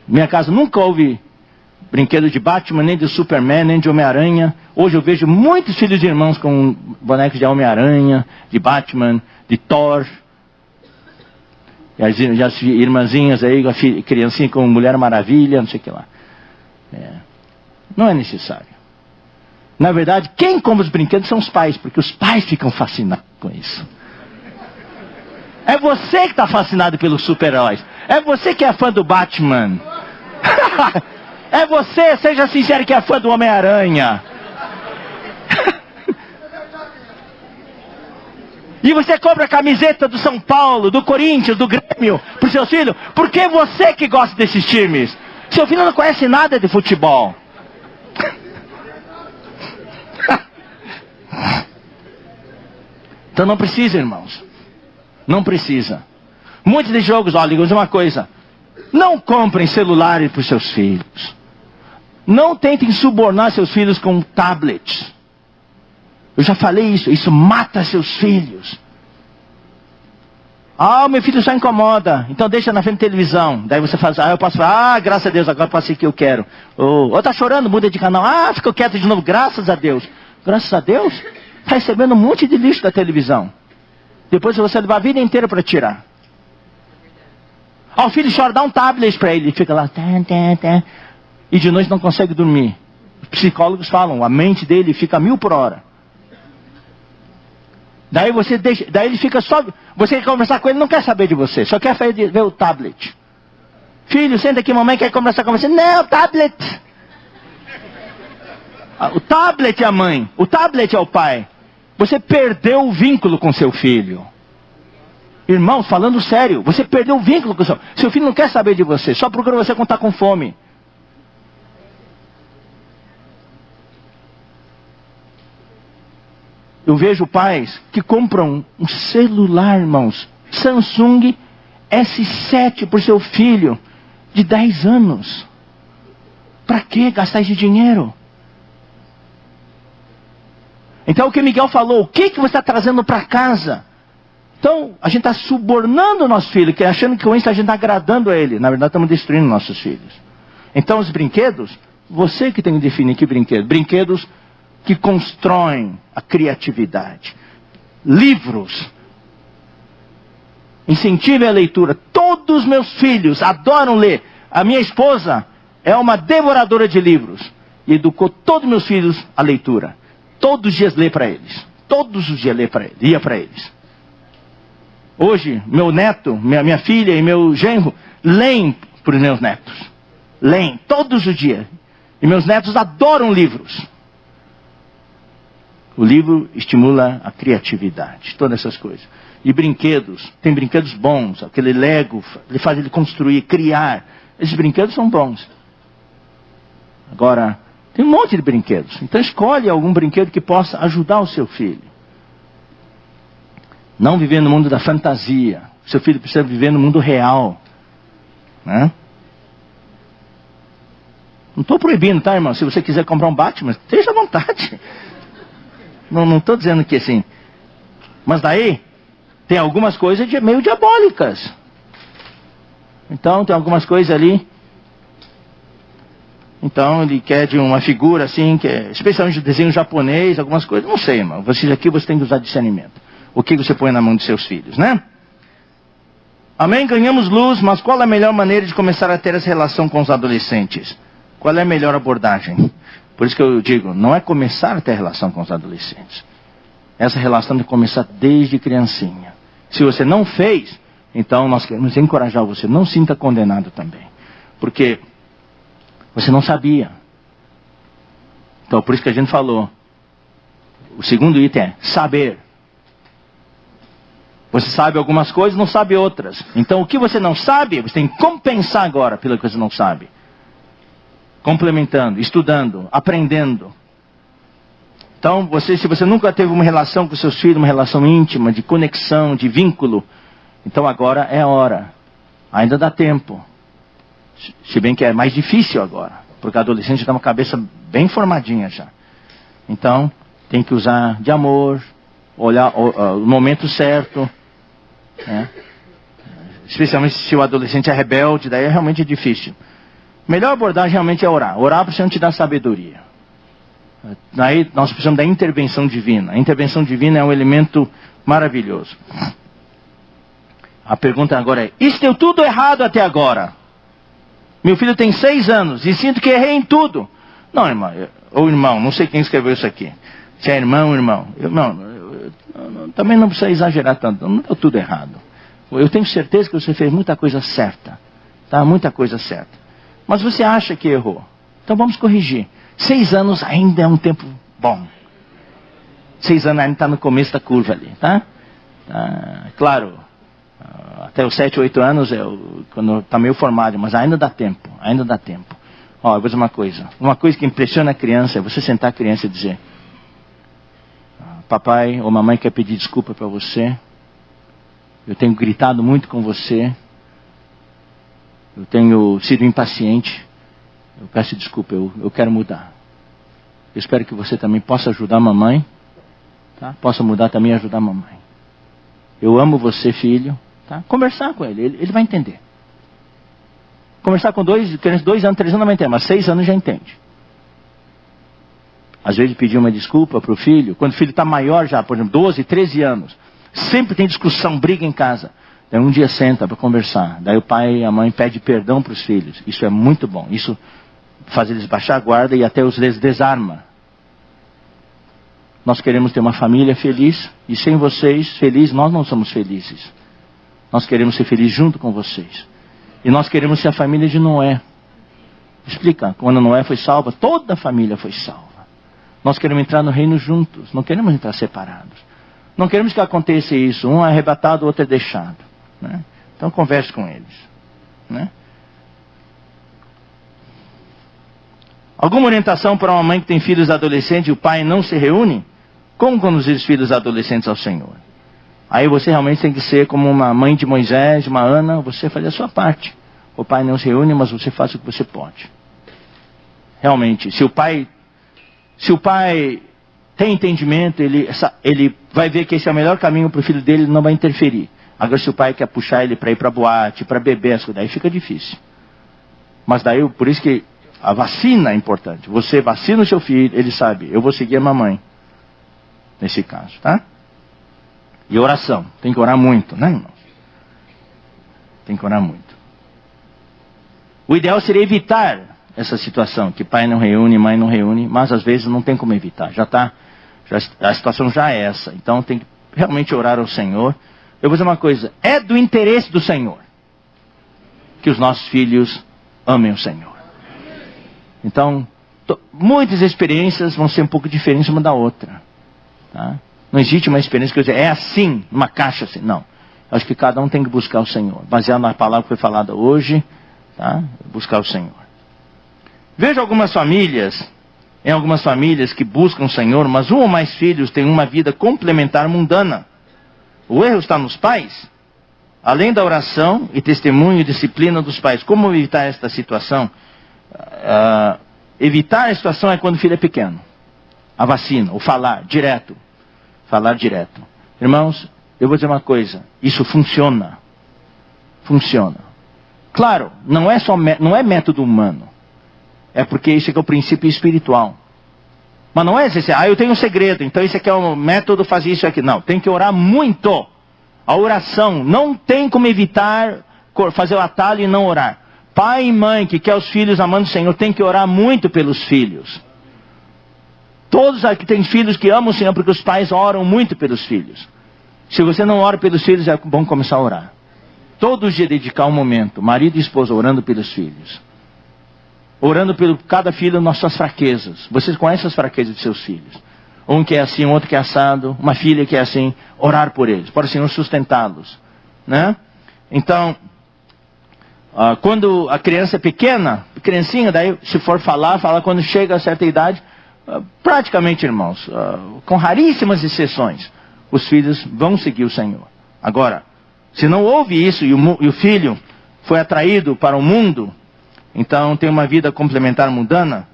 Minha casa nunca houve brinquedo de Batman, nem de Superman, nem de Homem-Aranha. Hoje eu vejo muitos filhos de irmãos com bonecos de Homem-Aranha, de Batman, de Thor. E as irmãzinhas aí, a criancinha com Mulher Maravilha, não sei o que lá. Não é necessário. Na verdade, quem compra os brinquedos são os pais, porque os pais ficam fascinados com isso. É você que está fascinado pelos super-heróis. É você que é fã do Batman. É você, seja sincero, que é fã do Homem-Aranha. E você compra a camiseta do São Paulo, do Corinthians, do Grêmio, para os seus filhos, porque é você que gosta desses times. Seu filho não conhece nada de futebol. Então não precisa, irmãos. Não precisa. Muitos de jogos, olha, digo uma coisa. Não comprem celulares para os seus filhos. Não tentem subornar seus filhos com tablets. Eu já falei isso. Isso mata seus filhos. Meu filho só incomoda. Então deixa na frente da televisão. Daí você fala, eu posso falar, graças a Deus, agora posso ser o que eu quero. Ou tá chorando, muda de canal. Ficou quieto de novo, graças a Deus. Graças a Deus? Está recebendo um monte de lixo da televisão. Depois você levar a vida inteira para tirar. O filho chora, dá um tablet para ele. Ele fica lá. E de noite não consegue dormir. Os psicólogos falam, a mente dele fica 1000 por hora. Daí ele fica só... Você quer conversar com ele, não quer saber de você. Só quer ver o tablet. Filho, senta aqui, mamãe quer conversar com você. Não, tablet. O tablet é a mãe. O tablet é o pai. Você perdeu o vínculo com seu filho. Irmãos, falando sério, você perdeu o vínculo com o seu filho. Não quer saber de você. Só procura você quando está com fome. Eu vejo pais que compram um celular, irmãos, Samsung S7 para o seu filho de 10 anos. Para que gastar esse dinheiro? Então o que Miguel falou, o que você está trazendo para casa? Então a gente está subornando o nosso filho, achando que com isso a gente está agradando a ele. Na verdade estamos destruindo nossos filhos. Então os brinquedos, você que tem que definir que brinquedo. Brinquedos que constroem a criatividade. Livros. Incentive a leitura. Todos os meus filhos adoram ler. A minha esposa é uma devoradora de livros. E educou todos os meus filhos à leitura. Todos os dias lê para eles. Todos os dias lê para eles. Ia para eles. Hoje, meu neto, minha filha e meu genro leem para os meus netos. Leem todos os dias. E meus netos adoram livros. O livro estimula a criatividade, todas essas coisas. E brinquedos, tem brinquedos bons, aquele Lego, ele faz ele construir, criar. Esses brinquedos são bons. Agora, tem um monte de brinquedos. Então escolhe algum brinquedo que possa ajudar o seu filho. Não viver no mundo da fantasia. O seu filho precisa viver no mundo real. Né? Não estou proibindo, tá, irmão? Se você quiser comprar um Batman, esteja à vontade. Não estou dizendo que assim. Mas daí, tem algumas coisas meio diabólicas. Então, tem algumas coisas ali. Então, ele quer de uma figura assim, especialmente de desenho japonês, algumas coisas. Não sei, irmão. Aqui você tem que usar discernimento. O que você põe na mão de seus filhos, né? Amém? Ganhamos luz, mas qual é a melhor maneira de começar a ter essa relação com os adolescentes? Qual é a melhor abordagem? Por isso que eu digo, não é começar a ter relação com os adolescentes. Essa relação tem que começar desde criancinha. Se você não fez, então nós queremos encorajar você. Não sinta condenado também. Porque você não sabia. Então por isso que a gente falou. O segundo item é saber. Você sabe algumas coisas, não sabe outras. Então o que você não sabe, você tem que compensar agora pelo que você não sabe. Complementando, estudando, aprendendo. Então, se você nunca teve uma relação com seus filhos, uma relação íntima, de conexão, de vínculo, então agora é a hora. Ainda dá tempo. Se bem que é mais difícil agora, porque a adolescente está uma cabeça bem formadinha já. Então, tem que usar de amor, olhar o momento certo, né? Especialmente se o adolescente é rebelde, daí realmente é difícil. Melhor abordagem realmente é orar. Orar para o Senhor te dar sabedoria. Daí nós precisamos da intervenção divina. A intervenção divina é um elemento maravilhoso. A pergunta agora é: isso deu tudo errado até agora? Meu filho tem 6 anos e sinto que errei em tudo. Não, irmão, ou irmão, não sei quem escreveu isso aqui. Se é irmão, irmão. Também não precisa exagerar tanto. Não deu tudo errado. Eu tenho certeza que você fez muita coisa certa. Tá? Muita coisa certa. Mas você acha que errou. Então vamos corrigir. 6 anos ainda é um tempo bom. 6 anos ainda está no começo da curva ali, tá? Claro, até os 7, 8 anos quando está meio formado, mas ainda dá tempo, ainda dá tempo. Ó, eu vou dizer uma coisa que impressiona a criança é você sentar a criança e dizer: papai ou mamãe quer pedir desculpa para você. Eu tenho gritado muito com você. Eu tenho sido impaciente. Eu peço desculpa, eu quero mudar. Eu espero que você também possa ajudar a mamãe. Tá? Possa mudar também e ajudar a mamãe. Eu amo você, filho. Tá? Conversar com ele vai entender. Conversar com 2 anos, 3 anos não vai entender, mas 6 anos já entende. Às vezes pedir uma desculpa para o filho, quando o filho está maior já, por exemplo, 12, 13 anos. Sempre tem discussão, briga em casa. Daí um dia senta para conversar. Daí o pai e a mãe pedem perdão para os filhos. Isso é muito bom. Isso faz eles baixar a guarda e até os desarma. Nós queremos ter uma família feliz. E sem vocês, feliz, nós não somos felizes. Nós queremos ser felizes junto com vocês. E nós queremos ser a família de Noé. Explica, quando Noé foi salva, toda a família foi salva. Nós queremos entrar no reino juntos, não queremos entrar separados. Não queremos que aconteça isso, um é arrebatado, o outro é deixado. Né? Então converse com eles. Né? Alguma orientação para uma mãe que tem filhos adolescentes e o pai não se reúne? Como conduzir os filhos adolescentes ao Senhor? Aí você realmente tem que ser como uma mãe de Moisés, de uma Ana, você fazer a sua parte. O pai não se reúne, mas você faz o que você pode. Realmente, se o pai tem entendimento, ele vai ver que esse é o melhor caminho para o filho dele, ele não vai interferir. Agora se o pai quer puxar ele para ir para boate, para beber, daí fica difícil. Mas daí, por isso que a vacina é importante. Você vacina o seu filho, ele sabe, eu vou seguir a mamãe. Nesse caso, tá? E oração, tem que orar muito, né, irmãos? Tem que orar muito. O ideal seria evitar essa situação, que pai não reúne, mãe não reúne, mas às vezes não tem como evitar. A situação já é essa. Então tem que realmente orar ao Senhor. Eu vou dizer uma coisa, é do interesse do Senhor que os nossos filhos amem o Senhor. Então, muitas experiências vão ser um pouco diferentes uma da outra. Tá? Não existe uma experiência que eu dizer, é assim, uma caixa assim. Não. Acho que cada um tem que buscar o Senhor. Baseado na palavra que foi falada hoje, tá? Buscar o Senhor. Vejo algumas famílias que buscam o Senhor, mas um ou mais filhos têm uma vida complementar mundana. O erro está nos pais. Além da oração e testemunho e disciplina dos pais. Como evitar esta situação? Evitar a situação é quando o filho é pequeno. A vacina, o falar direto. Falar direto. Irmãos, eu vou dizer uma coisa. Isso funciona. Funciona. Claro, não é método humano. É porque isso aqui é o princípio espiritual. Mas não é assim, eu tenho um segredo, então isso aqui é um método, fazer isso aqui. Não, tem que orar muito. A oração, não tem como evitar fazer o atalho e não orar. Pai e mãe que quer os filhos amando o Senhor, tem que orar muito pelos filhos. Todos aqui têm filhos que amam o Senhor, porque os pais oram muito pelos filhos. Se você não ora pelos filhos, é bom começar a orar. Todos os dias dedicar um momento, marido e esposa, orando pelos filhos. Orando pelo cada filho nas suas fraquezas. Vocês conhecem as fraquezas de seus filhos. Um que é assim, outro que é assado, uma filha que é assim. Orar por eles, para o Senhor sustentá-los. Né? Então, quando a criança é pequena, criancinha, daí se for falar quando chega a certa idade, praticamente, irmãos, com raríssimas exceções, os filhos vão seguir o Senhor. Agora, se não houve isso e o filho foi atraído para o mundo, então tem uma vida complementar mundana,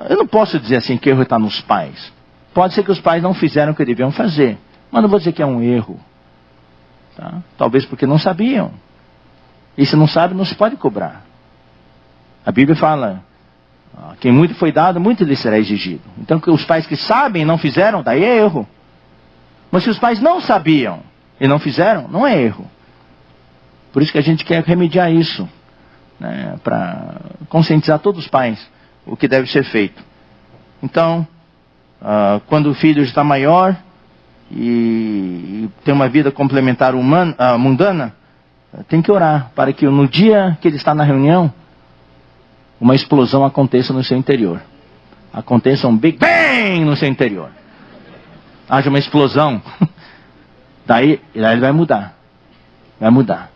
eu não posso dizer assim que o erro está nos pais. Pode ser que os pais não fizeram o que deviam fazer, mas não vou dizer que é um erro. Tá? Talvez porque não sabiam. E se não sabe, não se pode cobrar. A Bíblia fala, quem muito foi dado, muito lhe será exigido. Então os pais que sabem e não fizeram, daí é erro. Mas se os pais não sabiam e não fizeram, não é erro. Por isso que a gente quer remediar isso. Né, para conscientizar todos os pais o que deve ser feito. Então, quando o filho está maior e tem uma vida complementar mundana, tem que orar para que no dia que ele está na reunião, uma explosão aconteça no seu interior. Aconteça um Big Bang no seu interior. Haja uma explosão. Daí ele vai mudar. Vai mudar.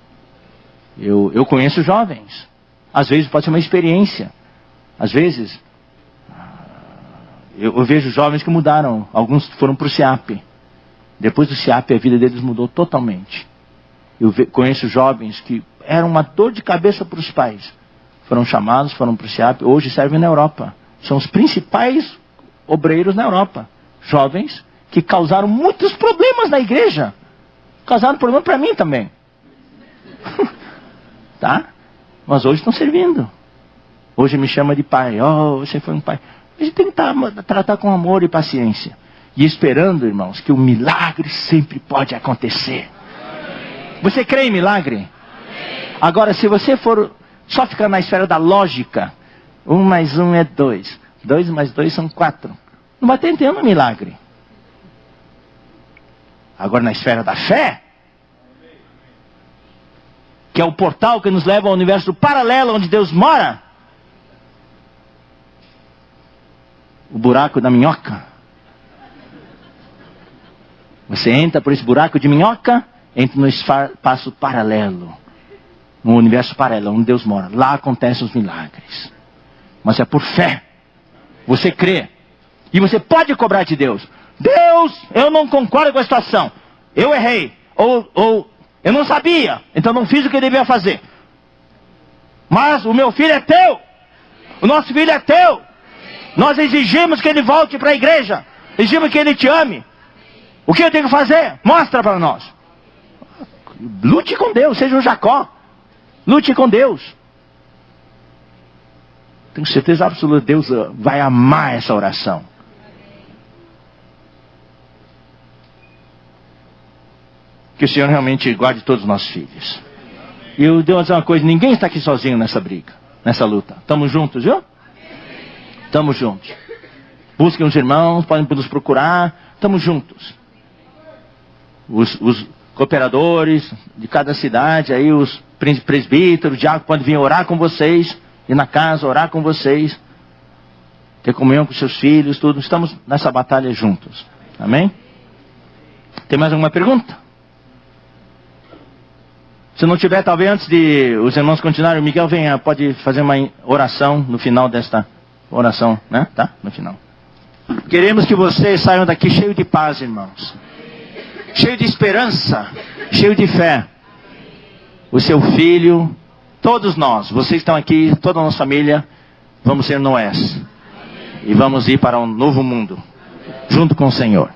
Eu conheço jovens. Às vezes pode ser uma experiência. Às vezes, eu vejo jovens que mudaram. Alguns foram para o SEAP. Depois do SEAP, a vida deles mudou totalmente. Conheço jovens que eram uma dor de cabeça para os pais. Foram chamados, foram para o SEAP. Hoje servem na Europa. São os principais obreiros na Europa. Jovens que causaram muitos problemas na igreja. Causaram problema para mim também. Tá? Mas hoje estão servindo. Hoje me chama de pai. Oh, você foi um pai. A gente tem que tratar com amor e paciência. e esperando, irmãos, que o milagre sempre pode acontecer. Você crê em milagre? Agora, se você for só ficar na esfera da lógica, 1 mais 1 é 2, 2 mais 2 são 4, não vai ter entendendo milagre. Agora, na esfera da fé, que é o portal que nos leva ao universo paralelo onde Deus mora, o buraco da minhoca. Você entra por esse buraco de minhoca, entra no espaço paralelo, no universo paralelo onde Deus mora. Lá acontecem os milagres. Mas é por fé. Você crê. E você pode cobrar de Deus. Deus, eu não concordo com a situação. Eu errei. Ou eu não sabia. Então não fiz o que eu devia fazer. Mas o meu filho é teu. O nosso filho é teu. Nós exigimos que ele volte para a igreja. Exigimos que ele te ame. O que eu tenho que fazer? Mostra para nós. Lute com Deus. Seja um Jacó. Lute com Deus. Tenho certeza absoluta que Deus vai amar essa oração. Que o Senhor realmente guarde todos os nossos filhos. E eu devo dizer uma coisa, ninguém está aqui sozinho nessa briga, nessa luta. Estamos juntos, viu? Estamos juntos. Busquem os irmãos, podem nos procurar. Estamos juntos. Os cooperadores de cada cidade, aí os presbíteros, diáconos podem vir orar com vocês. Ir na casa, orar com vocês. Ter comunhão com seus filhos, tudo. Estamos nessa batalha juntos. Amém? Tem mais alguma pergunta? Se não tiver, talvez antes de os irmãos continuarem, o Miguel venha, pode fazer uma oração no final desta oração, né? Tá? No final. Queremos que vocês saiam daqui cheio de paz, irmãos. Cheio de esperança, cheio de fé. O seu filho, todos nós, vocês estão aqui, toda a nossa família, vamos ser Noés. E vamos ir para um novo mundo, junto com o Senhor.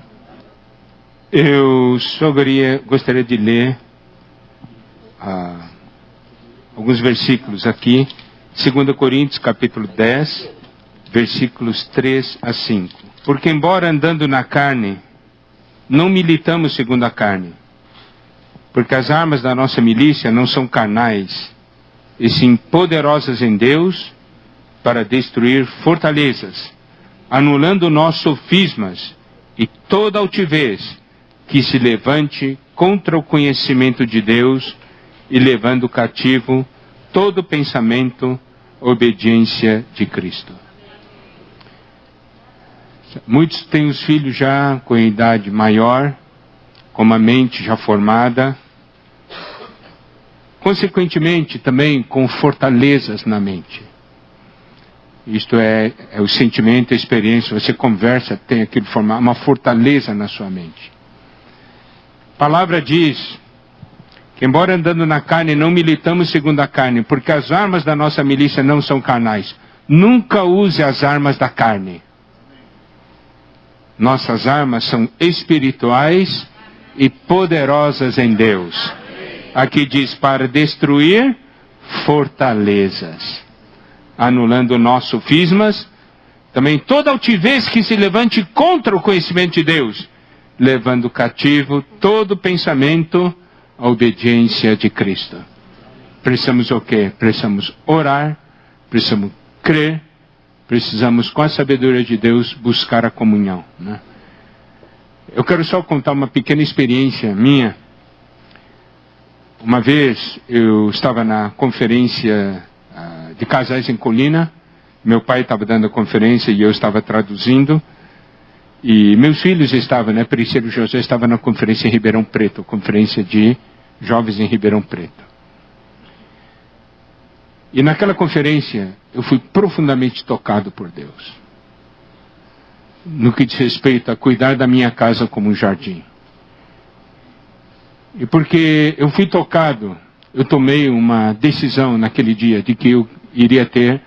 Eu só gostaria de ler alguns versículos aqui. 2 Coríntios capítulo 10, versículos 3 a 5. Porque embora andando na carne, não militamos segundo a carne. Porque as armas da nossa milícia não são carnais, e sim poderosas em Deus para destruir fortalezas, anulando nossos sofismas e toda altivez que se levante contra o conhecimento de Deus, e levando cativo todo pensamento à obediência de Cristo. Muitos têm os filhos já com idade maior, com uma mente já formada, consequentemente também com fortalezas na mente. Isto é o sentimento, a experiência, você conversa, tem aquilo formado, uma fortaleza na sua mente. A palavra diz que embora andando na carne, não militamos segundo a carne, porque as armas da nossa milícia não são carnais. Nunca use as armas da carne. Nossas armas são espirituais e poderosas em Deus. Aqui diz para destruir fortalezas, anulando nossos sofismas, também toda altivez que se levante contra o conhecimento de Deus, levando cativo todo pensamento à obediência de Cristo. Precisamos o quê? Precisamos orar, precisamos crer, precisamos com a sabedoria de Deus buscar a comunhão, né? Eu quero só contar uma pequena experiência minha. Uma vez eu estava na conferência de casais em Colina. Meu pai estava dando a conferência e eu estava traduzindo. E meus filhos estavam, né? Priscila e José estavam na conferência em Ribeirão Preto, conferência de jovens em Ribeirão Preto. E naquela conferência eu fui profundamente tocado por Deus, no que diz respeito a cuidar da minha casa como um jardim. E porque eu fui tocado, eu tomei uma decisão naquele dia de que eu iria ter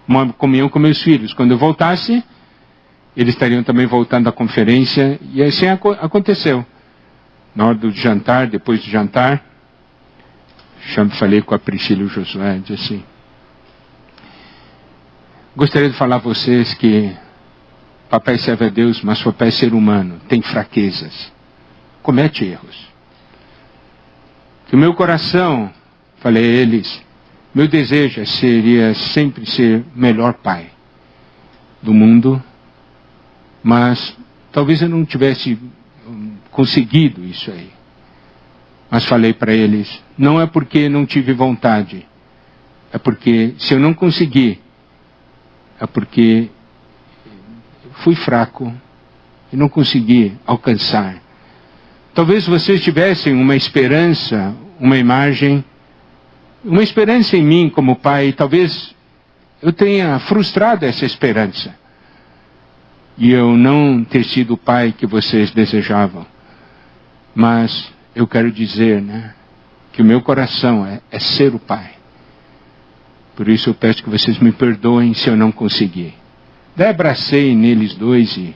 uma comunhão com meus filhos. Quando eu voltasse, eles estariam também voltando da conferência, e assim aconteceu. Na hora do jantar, depois do jantar, falei com a Priscila e o Josué, disse assim: gostaria de falar a vocês que papai serve a Deus, mas papai é ser humano, tem fraquezas, comete erros. Que o meu coração, falei a eles, meu desejo seria sempre ser melhor pai do mundo, mas talvez eu não tivesse conseguido isso aí. Mas falei para eles, não é porque não tive vontade, é porque se eu não conseguir, é porque fui fraco e não consegui alcançar. Talvez vocês tivessem uma esperança, uma imagem, uma esperança em mim como pai, talvez eu tenha frustrado essa esperança. E eu não ter sido o pai que vocês desejavam. Mas eu quero dizer, né, que o meu coração é ser o pai. Por isso eu peço que vocês me perdoem se eu não conseguir. Daí abracei neles dois e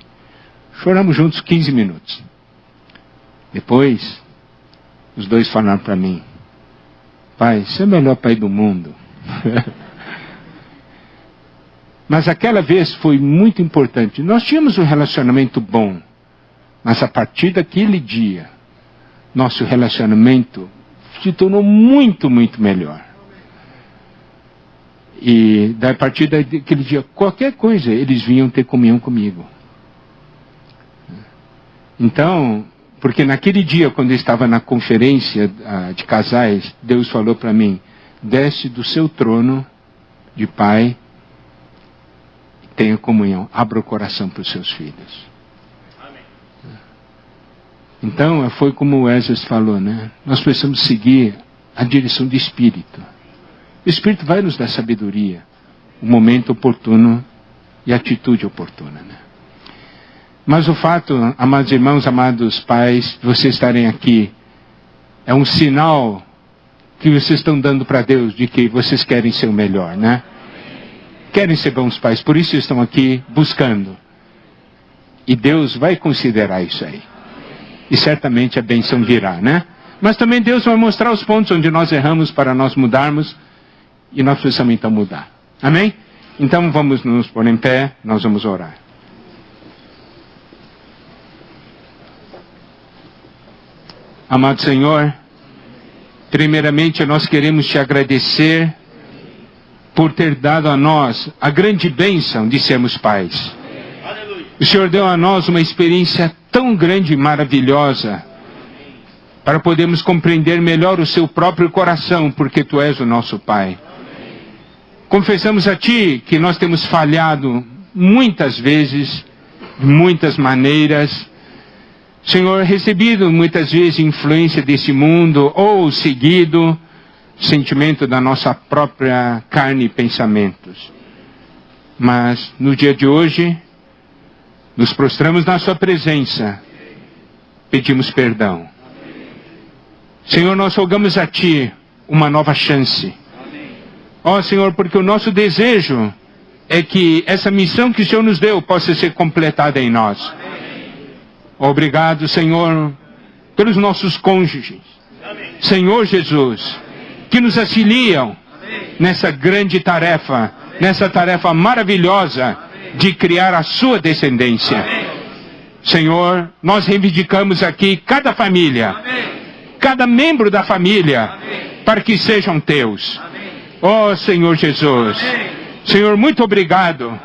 choramos juntos 15 minutos. Depois, os dois falaram para mim, pai, você é o melhor pai do mundo. Mas aquela vez foi muito importante. Nós tínhamos um relacionamento bom, mas a partir daquele dia, nosso relacionamento se tornou muito, muito melhor. E a partir daquele dia, qualquer coisa, eles vinham ter comunhão comigo. Então, porque naquele dia, quando eu estava na conferência de casais, Deus falou para mim, desce do seu trono de pai, tenha comunhão, abra o coração para os seus filhos. Amém. Então, foi como o Wesley falou, né? Nós precisamos seguir a direção do Espírito. O Espírito vai nos dar sabedoria, o momento oportuno e a atitude oportuna, né? Mas o fato, amados irmãos, amados pais, de vocês estarem aqui, é um sinal que vocês estão dando para Deus de que vocês querem ser o melhor, né? Querem ser bons pais, por isso estão aqui buscando. E Deus vai considerar isso aí. E certamente a bênção virá, né? Mas também Deus vai mostrar os pontos onde nós erramos para nós mudarmos. E nós precisamos então mudar. Amém? Então vamos nos pôr em pé, nós vamos orar. Amado Senhor, primeiramente nós queremos te agradecer por ter dado a nós a grande bênção de sermos pais. O Senhor deu a nós uma experiência tão grande e maravilhosa para podermos compreender melhor o seu próprio coração, porque Tu és o nosso Pai. Confessamos a Ti que nós temos falhado muitas vezes, de muitas maneiras. Senhor, recebido muitas vezes influência desse mundo ou seguido sentimento da nossa própria carne e pensamentos. Mas no dia de hoje, nos prostramos na Sua presença, pedimos perdão. Senhor, nós rogamos a Ti uma nova chance. Ó Senhor, porque o nosso desejo é que essa missão que o Senhor nos deu possa ser completada em nós. Obrigado, Senhor, pelos nossos cônjuges. Senhor Jesus, que nos auxiliam nessa grande tarefa, nessa tarefa maravilhosa de criar a sua descendência. Senhor, nós reivindicamos aqui cada família, cada membro da família, para que sejam teus. Ó Senhor Jesus, Senhor, muito obrigado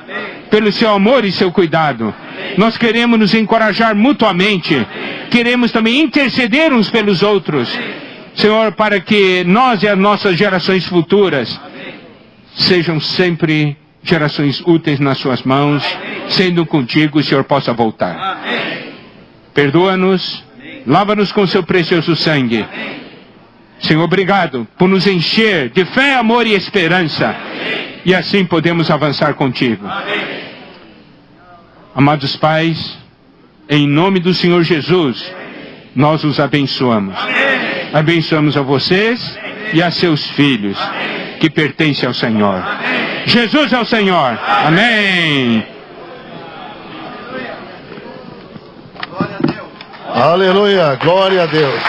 pelo seu amor e seu cuidado. Nós queremos nos encorajar mutuamente, queremos também interceder uns pelos outros, Senhor, para que nós e as nossas gerações futuras sejam sempre gerações úteis nas suas mãos, sendo contigo o Senhor possa voltar. Perdoa-nos, lava-nos com seu precioso sangue. Senhor, obrigado por nos encher de fé, amor e esperança. E assim podemos avançar contigo. Amados pais, em nome do Senhor Jesus, nós os abençoamos. Abençoamos a vocês e a seus filhos, que pertencem ao Senhor. Jesus é o Senhor. Amém. Aleluia, glória a Deus.